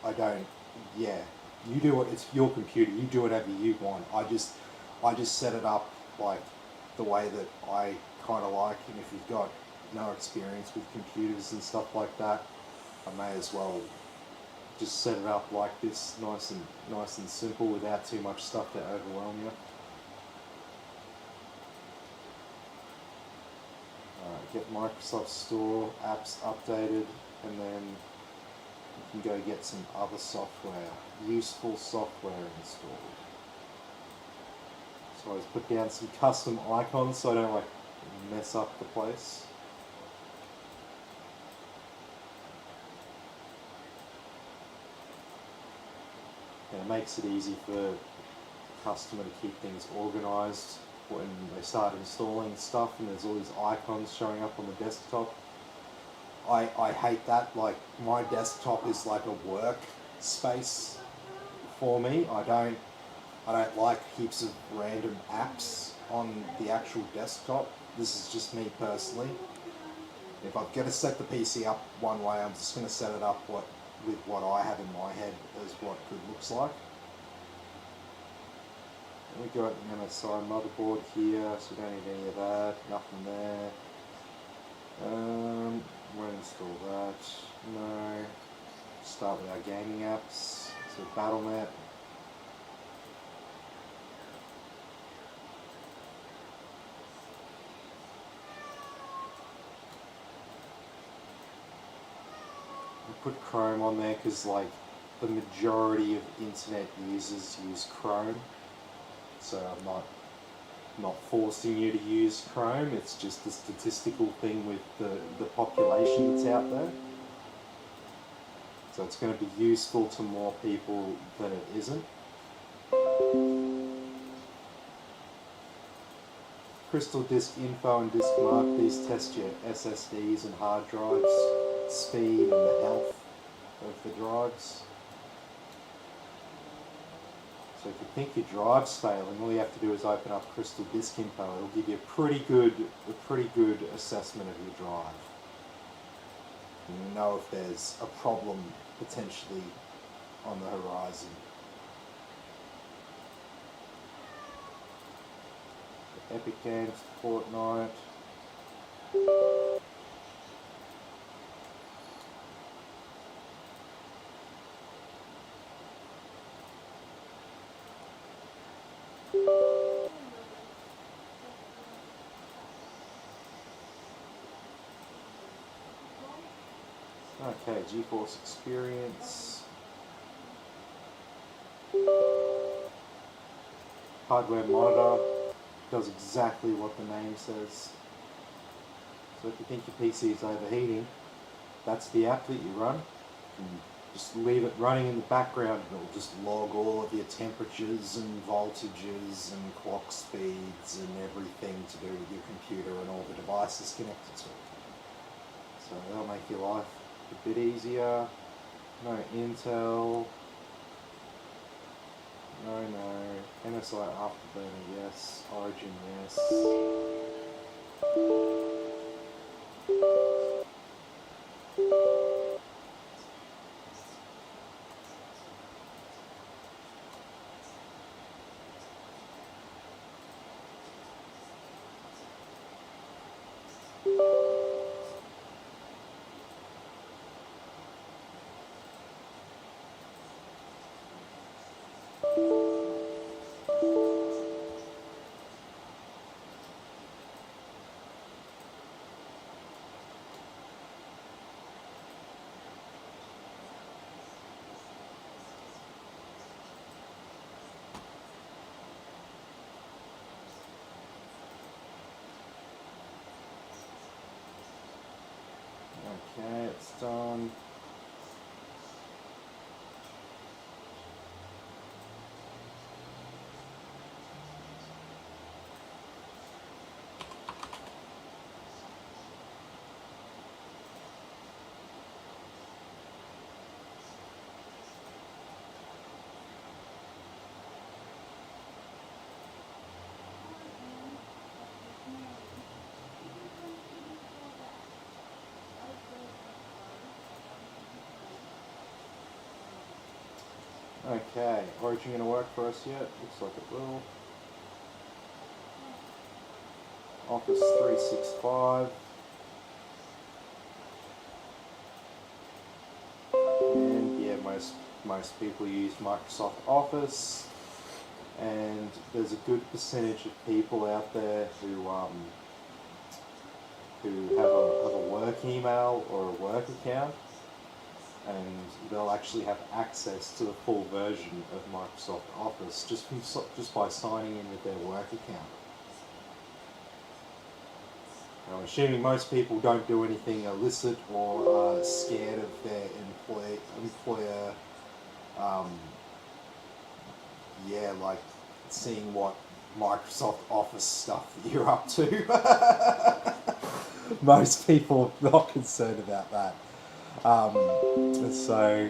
A: I don't, yeah, you do it, it's your computer, you do whatever you want. I just set it up like the way that I kind of like, and if you've got no experience with computers and stuff like that, I may as well just set it up like this, nice and simple, without too much stuff to overwhelm you. Alright, get Microsoft Store apps updated, and then you can go get some other software, useful software installed. So I always put down some custom icons so I don't like mess up the place. And it makes it easy for the customer to keep things organized when they start installing stuff and there's all these icons showing up on the desktop. I hate that. Like, my desktop is like a work space for me. I don't like heaps of random apps on the actual desktop. This is just me personally. If I'm going to set the PC up one way, I'm just going to set it up with what I have in my head as what good looks like. And we got an MSI motherboard here, so we don't need any of that, nothing there. Won't install that, no. Start with our gaming apps, so Battle.net. Put Chrome on there because, like, the majority of internet users use Chrome, so I'm not forcing you to use Chrome. It's just a statistical thing with the population. information that's out there. So it's going to be useful to more people than it isn't. Crystal disk info and disk mark. These test your SSDs and hard drives, speed and the health of the drives. So if you think your drive's failing, all you have to do is open up Crystal Disk Info. It'll give you a pretty good assessment of your drive. You know if there's a problem potentially on the horizon. Epic Games, Fortnite. Okay, GeForce Experience. Hardware monitor does exactly what the name says. So if you think your PC is overheating, that's the app that you run. And just leave it running in the background and it'll just log all of your temperatures and voltages and clock speeds and everything to do with your computer and all the devices connected to it. So that'll make your life a bit easier. No Intel. No. MSI Afterburner, yes. Origin, yes. Okay, it's done. Okay, Origin going to work for us yet? Looks like it will. Office 365. And yeah, most people use Microsoft Office. And there's a good percentage of people out there who have a work email or a work account. And they'll actually have access to the full version of Microsoft Office just by signing in with their work account. Now, I'm assuming most people don't do anything illicit or are scared of their employer. Like seeing what Microsoft Office stuff that you're up to. Most people are not concerned about that. So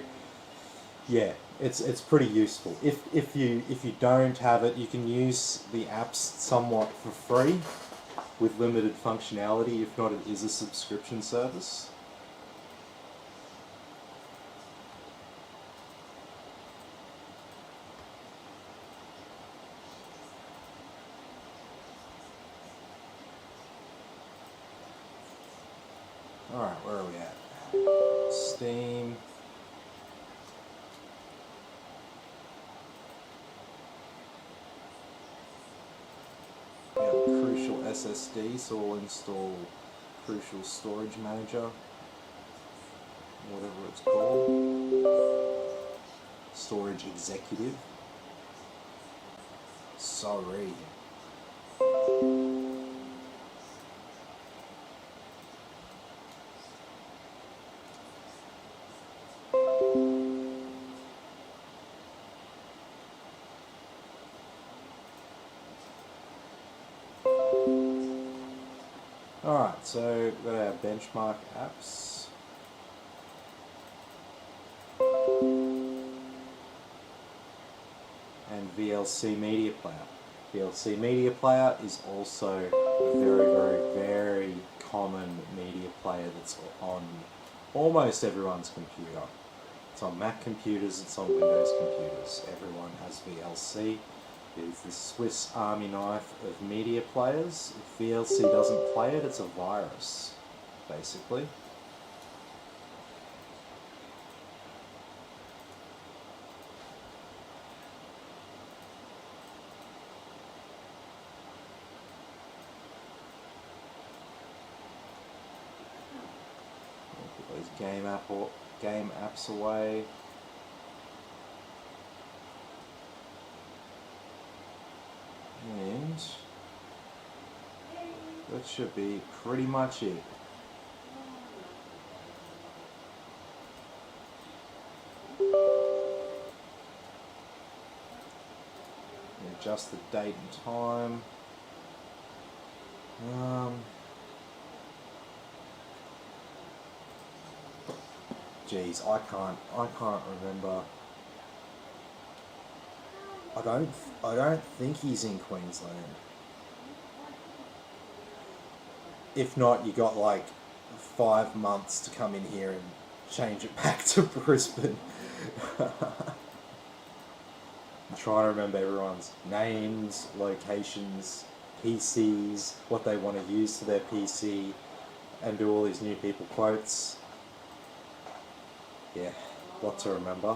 A: yeah, it's pretty useful. If you don't have it, you can use the apps somewhat for free with limited functionality. If not, it is a subscription service. Alright, where are we at? Steam. We have a Crucial SSD, so we'll install Crucial Storage Manager, whatever it's called. Storage Executive. Sorry. Alright, so we've got our benchmark apps. And VLC Media Player. VLC Media Player is also a very, very, very common media player that's on almost everyone's computer. It's on Mac computers, it's on Windows computers. Everyone has VLC. It's the Swiss Army knife of media players. If VLC doesn't play it, it's a virus, basically. Put those game apps away. And that should be pretty much it. Adjust the date and time. Geez, I can't remember. I don't think he's in Queensland. If not, you got like 5 months to come in here and change it back to Brisbane. I'm trying to remember everyone's names, locations, PCs, what they want to use for their PC, and do all these new people quotes. Yeah, lot to remember.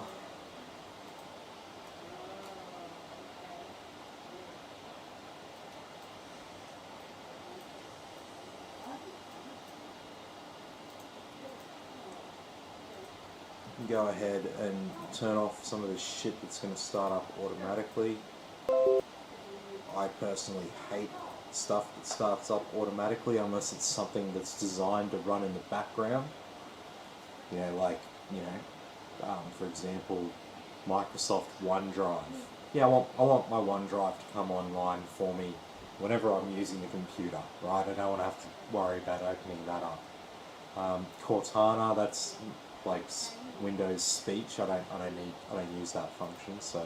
A: Go ahead and turn off some of the shit that's going to start up automatically. I personally hate stuff that starts up automatically unless it's something that's designed to run in the background. You know, like, for example, Microsoft OneDrive. Yeah, I want my OneDrive to come online for me whenever I'm using the computer, right? I don't want to have to worry about opening that up. Cortana, that's like Windows speech. I don't use that function, so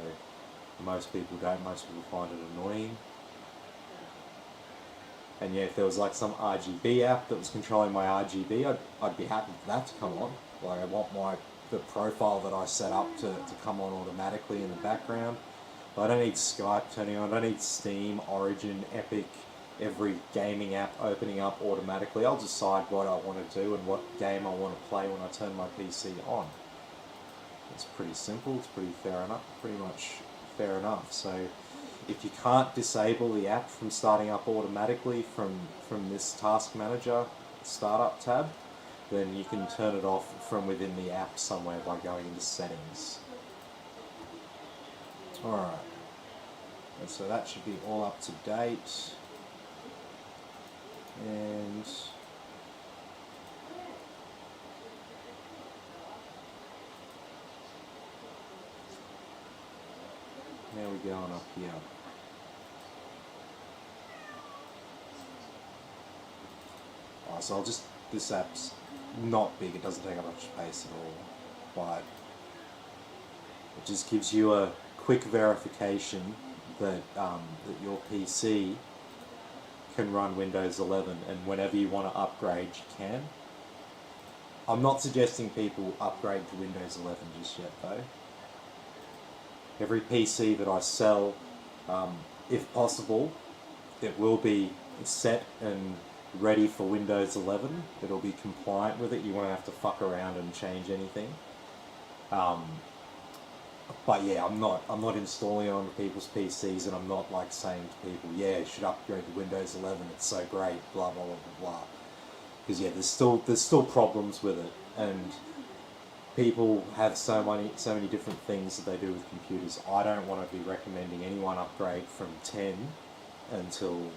A: most people don't. Most people find it annoying. And yeah, if there was like some RGB app that was controlling my RGB, I'd be happy for that to come on. Like I want the profile that I set up to come on automatically in the background. But I don't need Skype turning on. I don't need Steam, Origin, Epic, every gaming app opening up automatically. I'll decide what I want to do and what game I want to play when I turn my PC on. It's pretty simple. It's pretty much fair enough. So if you can't disable the app from starting up automatically from this task manager startup tab, then you can turn it off from within the app somewhere by going into settings. Alright, and so that should be all up to date. And now we're going up here. Oh, so this app's not big, it doesn't take up much space at all, but it just gives you a quick verification that your PC can run Windows 11, and whenever you want to upgrade, you can. I'm not suggesting people upgrade to Windows 11 just yet, though. Every PC that I sell, if possible, it will be set and ready for Windows 11. It'll be compliant with it. You won't have to fuck around and change anything. But yeah, I'm not installing it on people's PCs, and I'm not like saying to people, yeah, you should upgrade to Windows 11. It's so great, blah blah blah blah blah. Because yeah, there's still problems with it, and people have so many different things that they do with computers. I don't want to be recommending anyone upgrade from 10 until,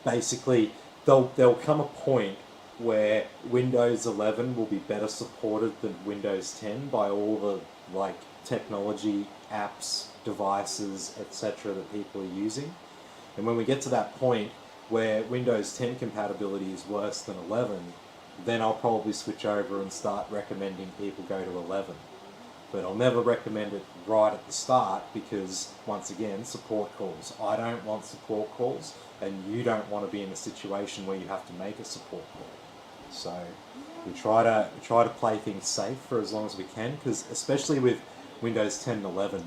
A: basically there'll come a point where Windows 11 will be better supported than Windows 10 by all the technology, apps, devices, etc. that people are using. And when we get to that point, where Windows 10 compatibility is worse than 11, then I'll probably switch over and start recommending people go to 11. But I'll never recommend it right at the start because, once again, support calls. I don't want support calls, and you don't want to be in a situation where you have to make a support call. So we try to play things safe for as long as we can, because especially with Windows 10 and 11,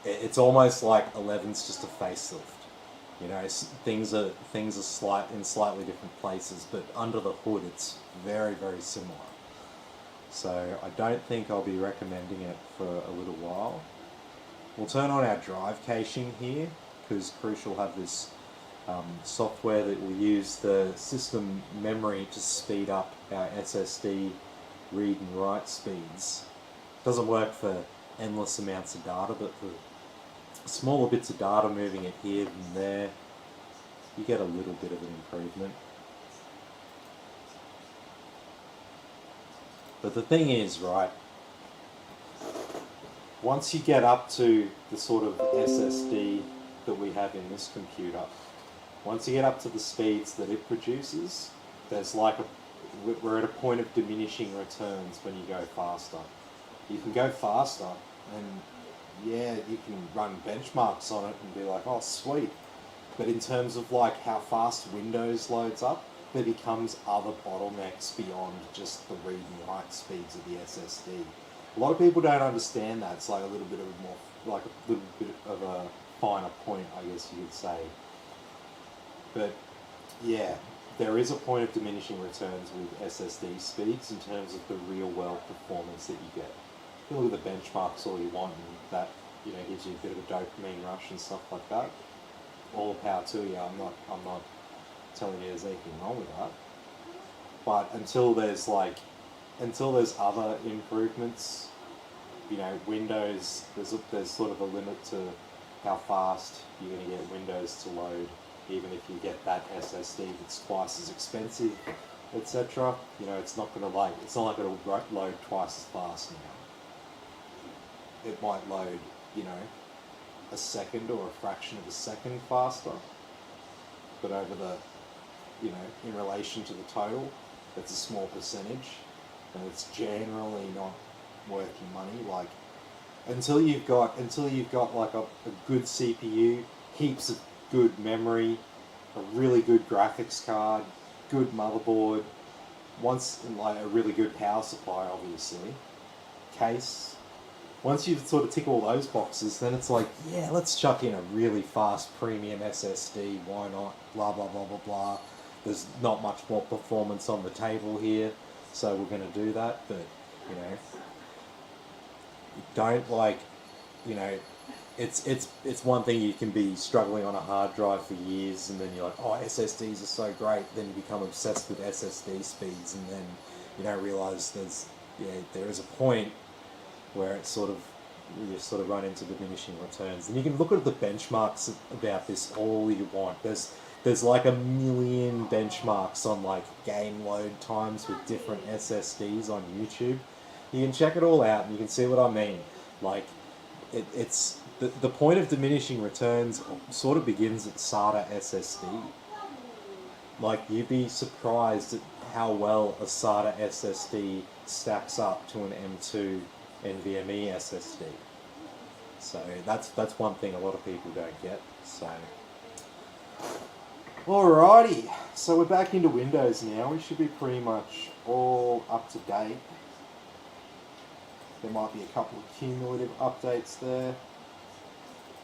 A: it's almost like 11's just a facelift. You know, things are in slightly different places, but under the hood, it's very, very similar. So I don't think I'll be recommending it for a little while. We'll turn on our drive caching here, because Crucial have this software that will use the system memory to speed up our SSD read and write speeds. It doesn't work for endless amounts of data, but for smaller bits of data moving it here and there, you get a little bit of an improvement. But the thing is, right, once you get up to the sort of SSD that we have in this computer, once you get up to the speeds that it produces, we're at a point of diminishing returns when you go faster. You can go faster, and yeah, you can run benchmarks on it and be like, oh sweet. But in terms of like how fast Windows loads up, there becomes other bottlenecks beyond just the read and write speeds of the SSD. A lot of people don't understand that. It's like a little bit of a finer point, I guess you could say. But yeah, there is a point of diminishing returns with SSD speeds in terms of the real world performance that you get. You can look at the benchmarks all you want, and that, you know, gives you a bit of a dopamine rush and stuff like that. All power to you. I'm not telling you there's anything wrong with that. But until there's other improvements, you know, Windows, there's sort of a limit to how fast you're going to get Windows to load, even if you get that SSD that's twice as expensive, etc. You know, it's not like it'll load twice as fast now. It might load, you know, a second or a fraction of a second faster, but over the, you know, in relation to the total, it's a small percentage, and it's generally not worth your money. Like, until you've got like a good CPU, heaps of good memory, a really good graphics card, good motherboard, like a really good power supply, obviously, case. Once you sort of tick all those boxes, then it's like, yeah, let's chuck in a really fast premium SSD, why not, blah, blah, blah, blah, blah. There's not much more performance on the table here, so we're going to do that, but, you know, don't like, you know, it's one thing you can be struggling on a hard drive for years, and then you're like, oh, SSDs are so great, then you become obsessed with SSD speeds, and then you don't realise there is a point where you sort of run into diminishing returns. And you can look at the benchmarks about this all you want. There's like a million benchmarks on like game load times with different SSDs on YouTube. You can check it all out and you can see what I mean. Like, it's the point of diminishing returns sort of begins at SATA SSD. Like, you'd be surprised at how well a SATA SSD stacks up to an M2 NVMe SSD. So that's one thing a lot of people don't get. So, alrighty, so we're back into Windows now. We should be pretty much all up to date. There might be a couple of cumulative updates there,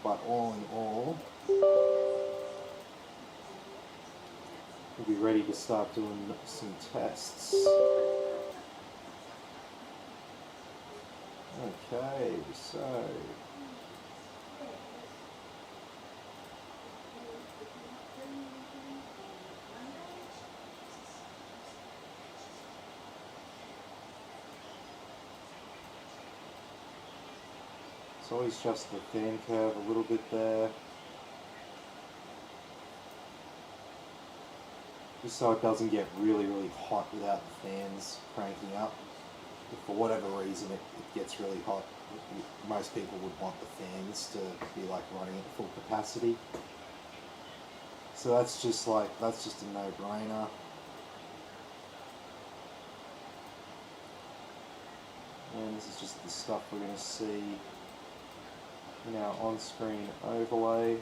A: but all in all, we'll be ready to start doing some tests. Okay, so it's always just the fan curve a little bit there, just so it doesn't get really, really hot without the fans cranking up. If for whatever reason it gets really hot, most people would want the fans to be like running at full capacity. So that's just a no-brainer. And this is just the stuff we're going to see in our on-screen overlay.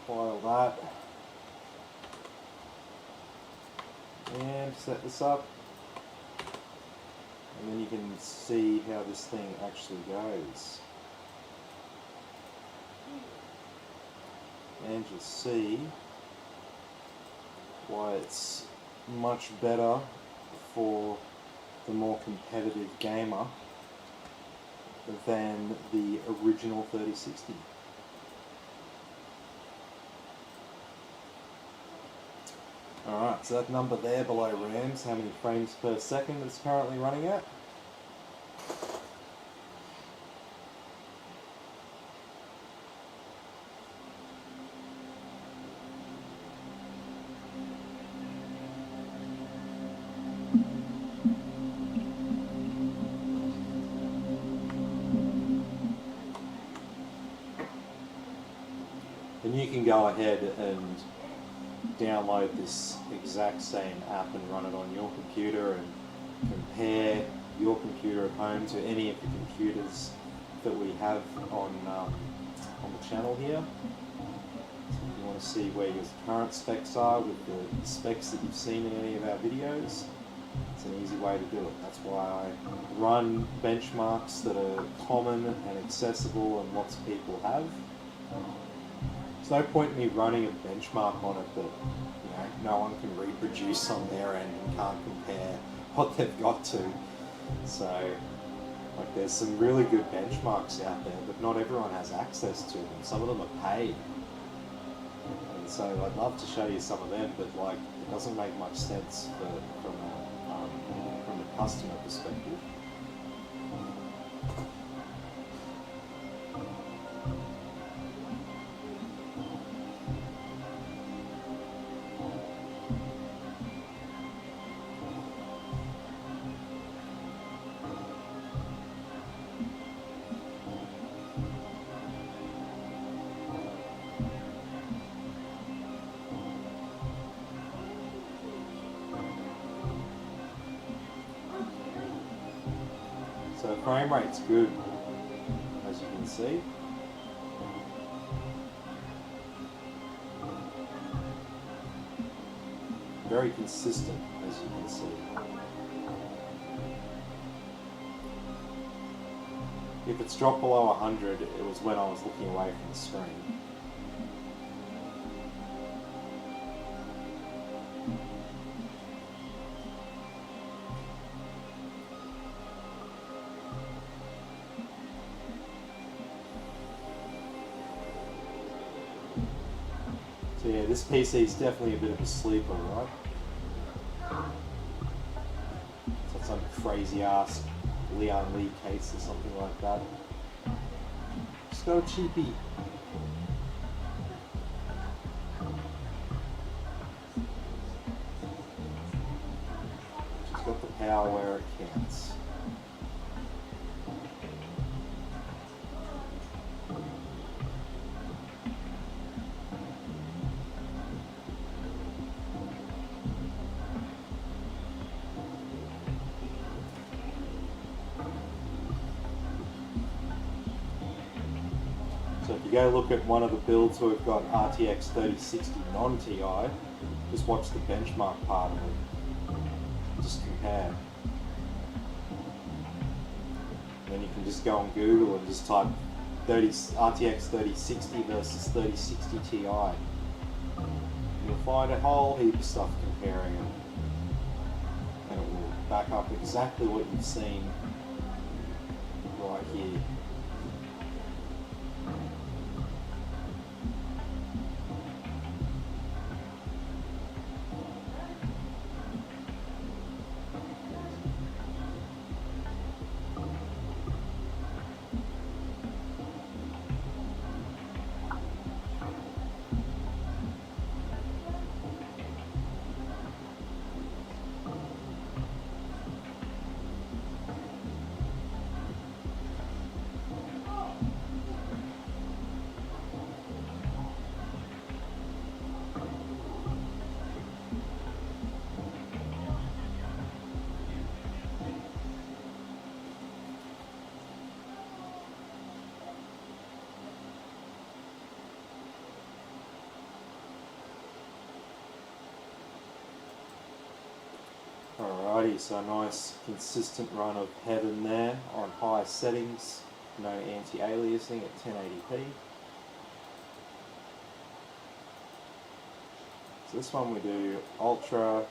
A: File that and set this up, and then you can see how this thing actually goes, and you'll see why it's much better for the more competitive gamer than the original 3060. Alright, so that number there below RAMs, how many frames per second it's currently running at. And you can go ahead and download this exact same app and run it on your computer and compare your computer at home to any of the computers that we have on the channel here. So if you want to see where your current specs are with the specs that you've seen in any of our videos, it's an easy way to do it. That's why I run benchmarks that are common and accessible and lots of people have. There's no point in me running a benchmark on it that no one can reproduce on their end and can't compare what they've got to. So, there's some really good benchmarks out there, but not everyone has access to them. Some of them are paid. And so I'd love to show you some of them, but it doesn't make much sense from the customer perspective. So frame rate's good, as you can see. Very consistent, as you can see. If it's dropped below 100, it was when I was looking away from the screen. So yeah, this PC is definitely a bit of a sleeper, right? It's got some crazy ass Leon Lee case or something like that. Just go cheapy. Just got the power where it counts. So if you go look at one of the builds who have got RTX 3060 non-TI, just watch the benchmark part of it. Just compare. And then you can just go on Google and just type RTX 3060 versus 3060 Ti. You'll find a whole heap of stuff comparing them. And it will back up exactly what you've seen right here. Alrighty, so a nice consistent run of heaven there on high settings, no anti-aliasing at 1080p. So this one we do ultra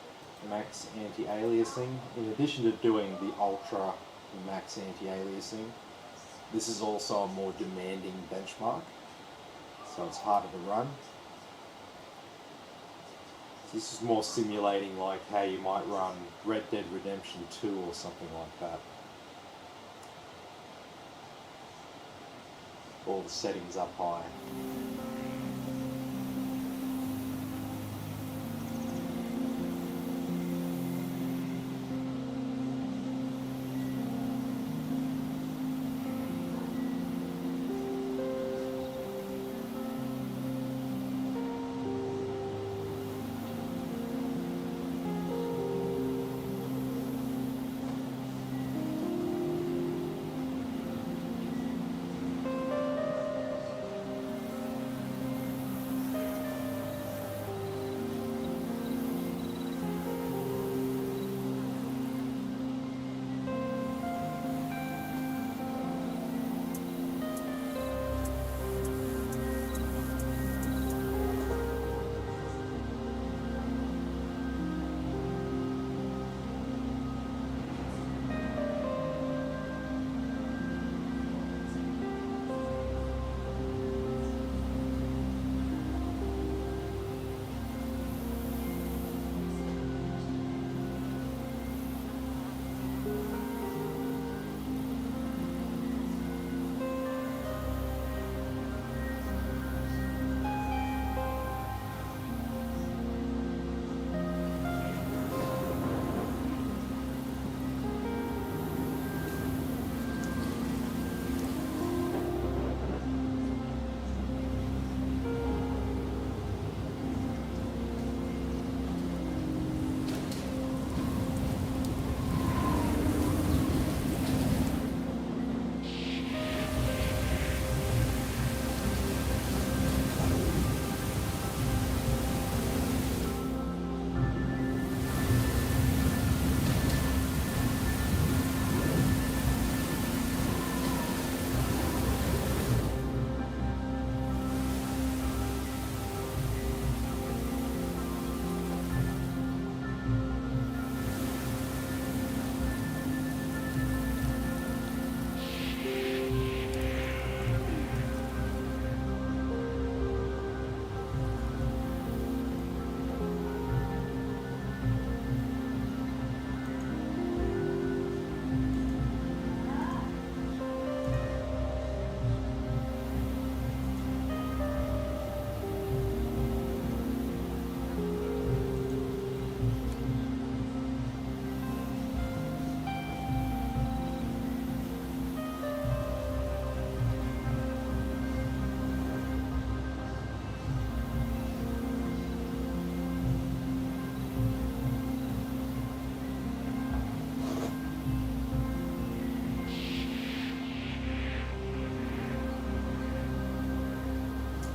A: max anti-aliasing. In addition to doing the ultra max anti-aliasing, this is also a more demanding benchmark, so it's harder to run. This is more simulating like how you might run Red Dead Redemption 2 or something like that. All the settings up high.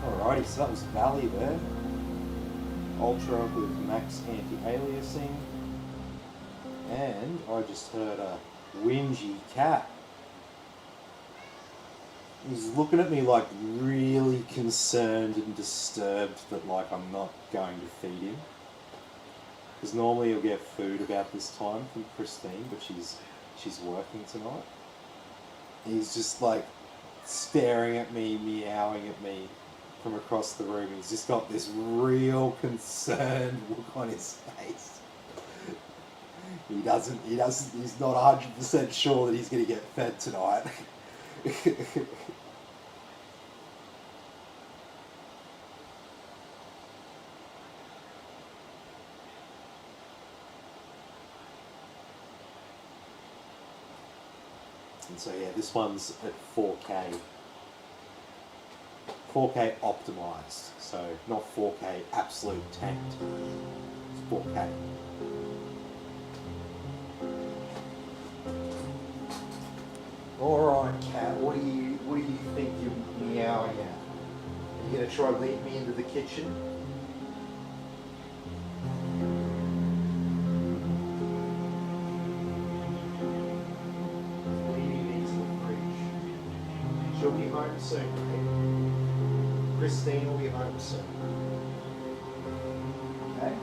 A: Alrighty, so that was Valley there. Ultra with max anti-aliasing. And I just heard a whingy cat. He's looking at me like really concerned and disturbed that like I'm not going to feed him. Because normally he'll get food about this time from Christine, but she's working tonight. He's just like staring at me, meowing at me from across the room. He's just got this real concerned look on his face. He's not 100% sure that he's going to get fed tonight. And so yeah, this one's at 4K. 4K optimized, so not 4K absolute tanked. It's 4K. Alright, cat, what do you think you're meowing at? Are you gonna try to lead me into the kitchen? will be home soon, mate. Christine will be home soon. Okay?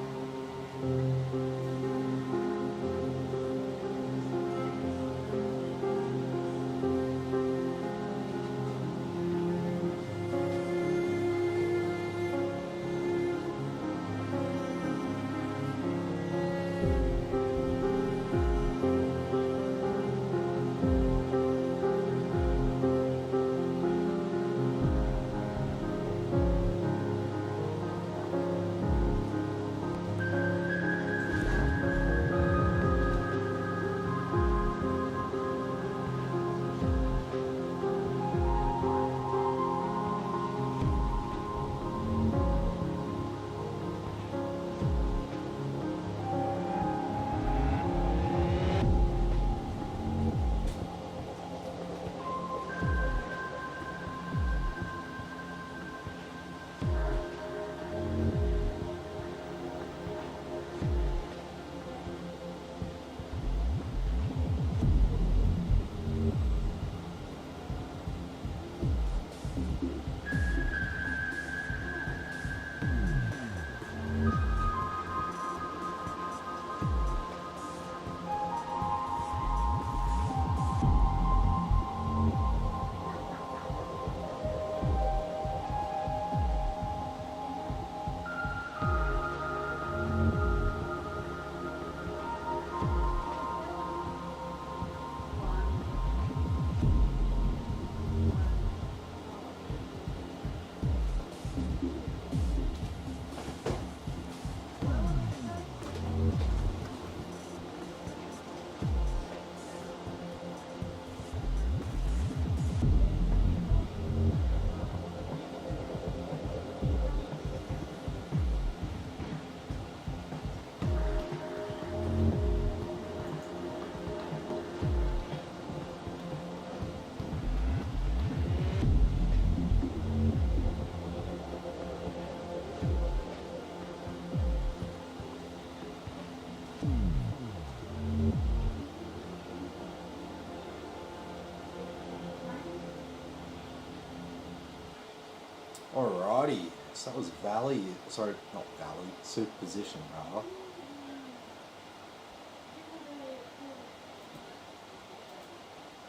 A: Alrighty, so that was Valley, sorry, not Valley, Superposition rather.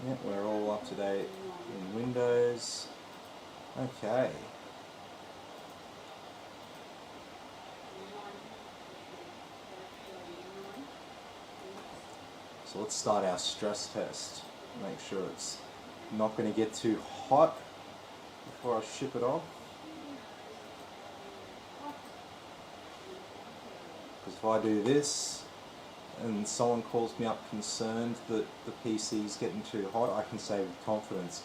A: Yeah, we're all up to date in Windows. Okay. So let's start our stress test. Make sure it's not going to get too hot before I ship it off. Because if I do this and someone calls me up concerned that the PC is getting too hot, I can say with confidence,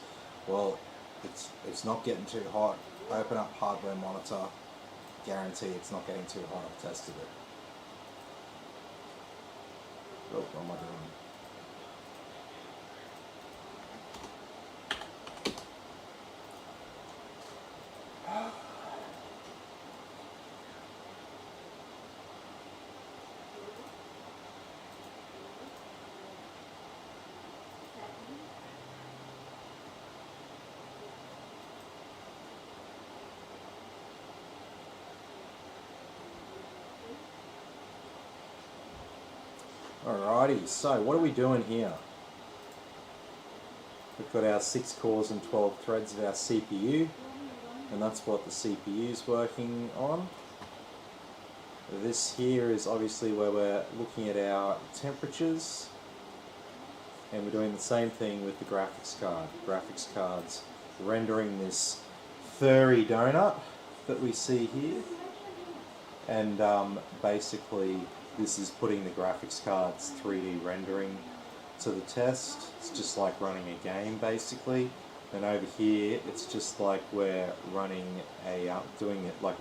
A: well, it's not getting too hot. Open up hardware monitor, guarantee it's not getting too hot. I've tested it. Oh, what am I doing? Alrighty, so what are we doing here? We've got our 6 cores and 12 threads of our CPU, and that's what the CPU is working on. This here is obviously where we're looking at our temperatures, and we're doing the same thing with the graphics card. Graphics card's rendering this furry donut that we see here, and basically this is putting the graphics card's 3D rendering to the test. It's just like running a game basically. And over here, it's just like we're running a, doing it like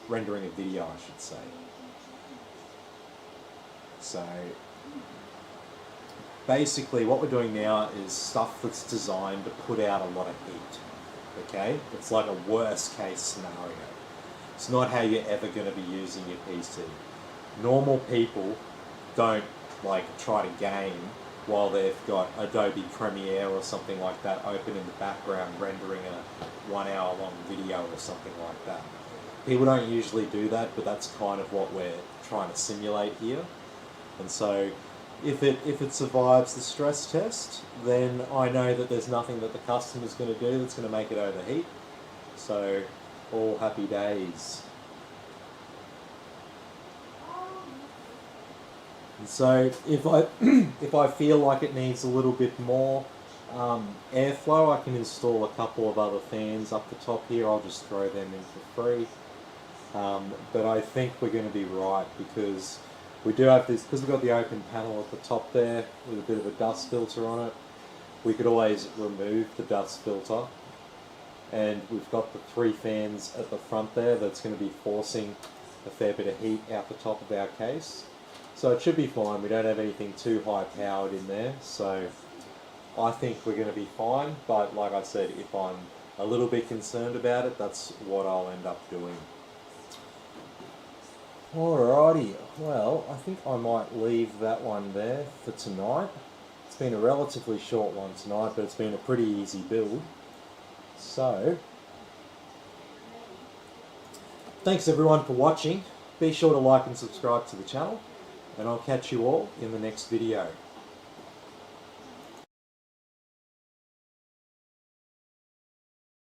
A: rendering a video, I should say. So basically what we're doing now is stuff that's designed to put out a lot of heat. Okay? It's like a worst case scenario. It's not how you're ever going to be using your PC. Normal people don't like try to game while they've got Adobe Premiere or something like that open in the background rendering a 1 hour long video or something like that. People don't usually do that, but that's kind of what we're trying to simulate here. And so if it survives the stress test, then I know that there's nothing that the customer's going to do that's going to make it overheat. So all happy days. And so if I if I feel like it needs a little bit more airflow, I can install a couple of other fans up the top here. I'll just throw them in for free. But I think we're going to be right, because we do have this, because we've got the open panel at the top there with a bit of a dust filter on it. We could always remove the dust filter, and we've got the 3 fans at the front there that's going to be forcing a fair bit of heat out the top of our case. So it should be fine. We don't have anything too high powered in there, so I think we're going to be fine. But like I said, if I'm a little bit concerned about it, that's what I'll end up doing. Alrighty, well, I think I might leave that one there for tonight. It's been a relatively short one tonight, but it's been a pretty easy build. So, thanks everyone for watching. Be sure to like and subscribe to the channel, and I'll catch you all in the next video.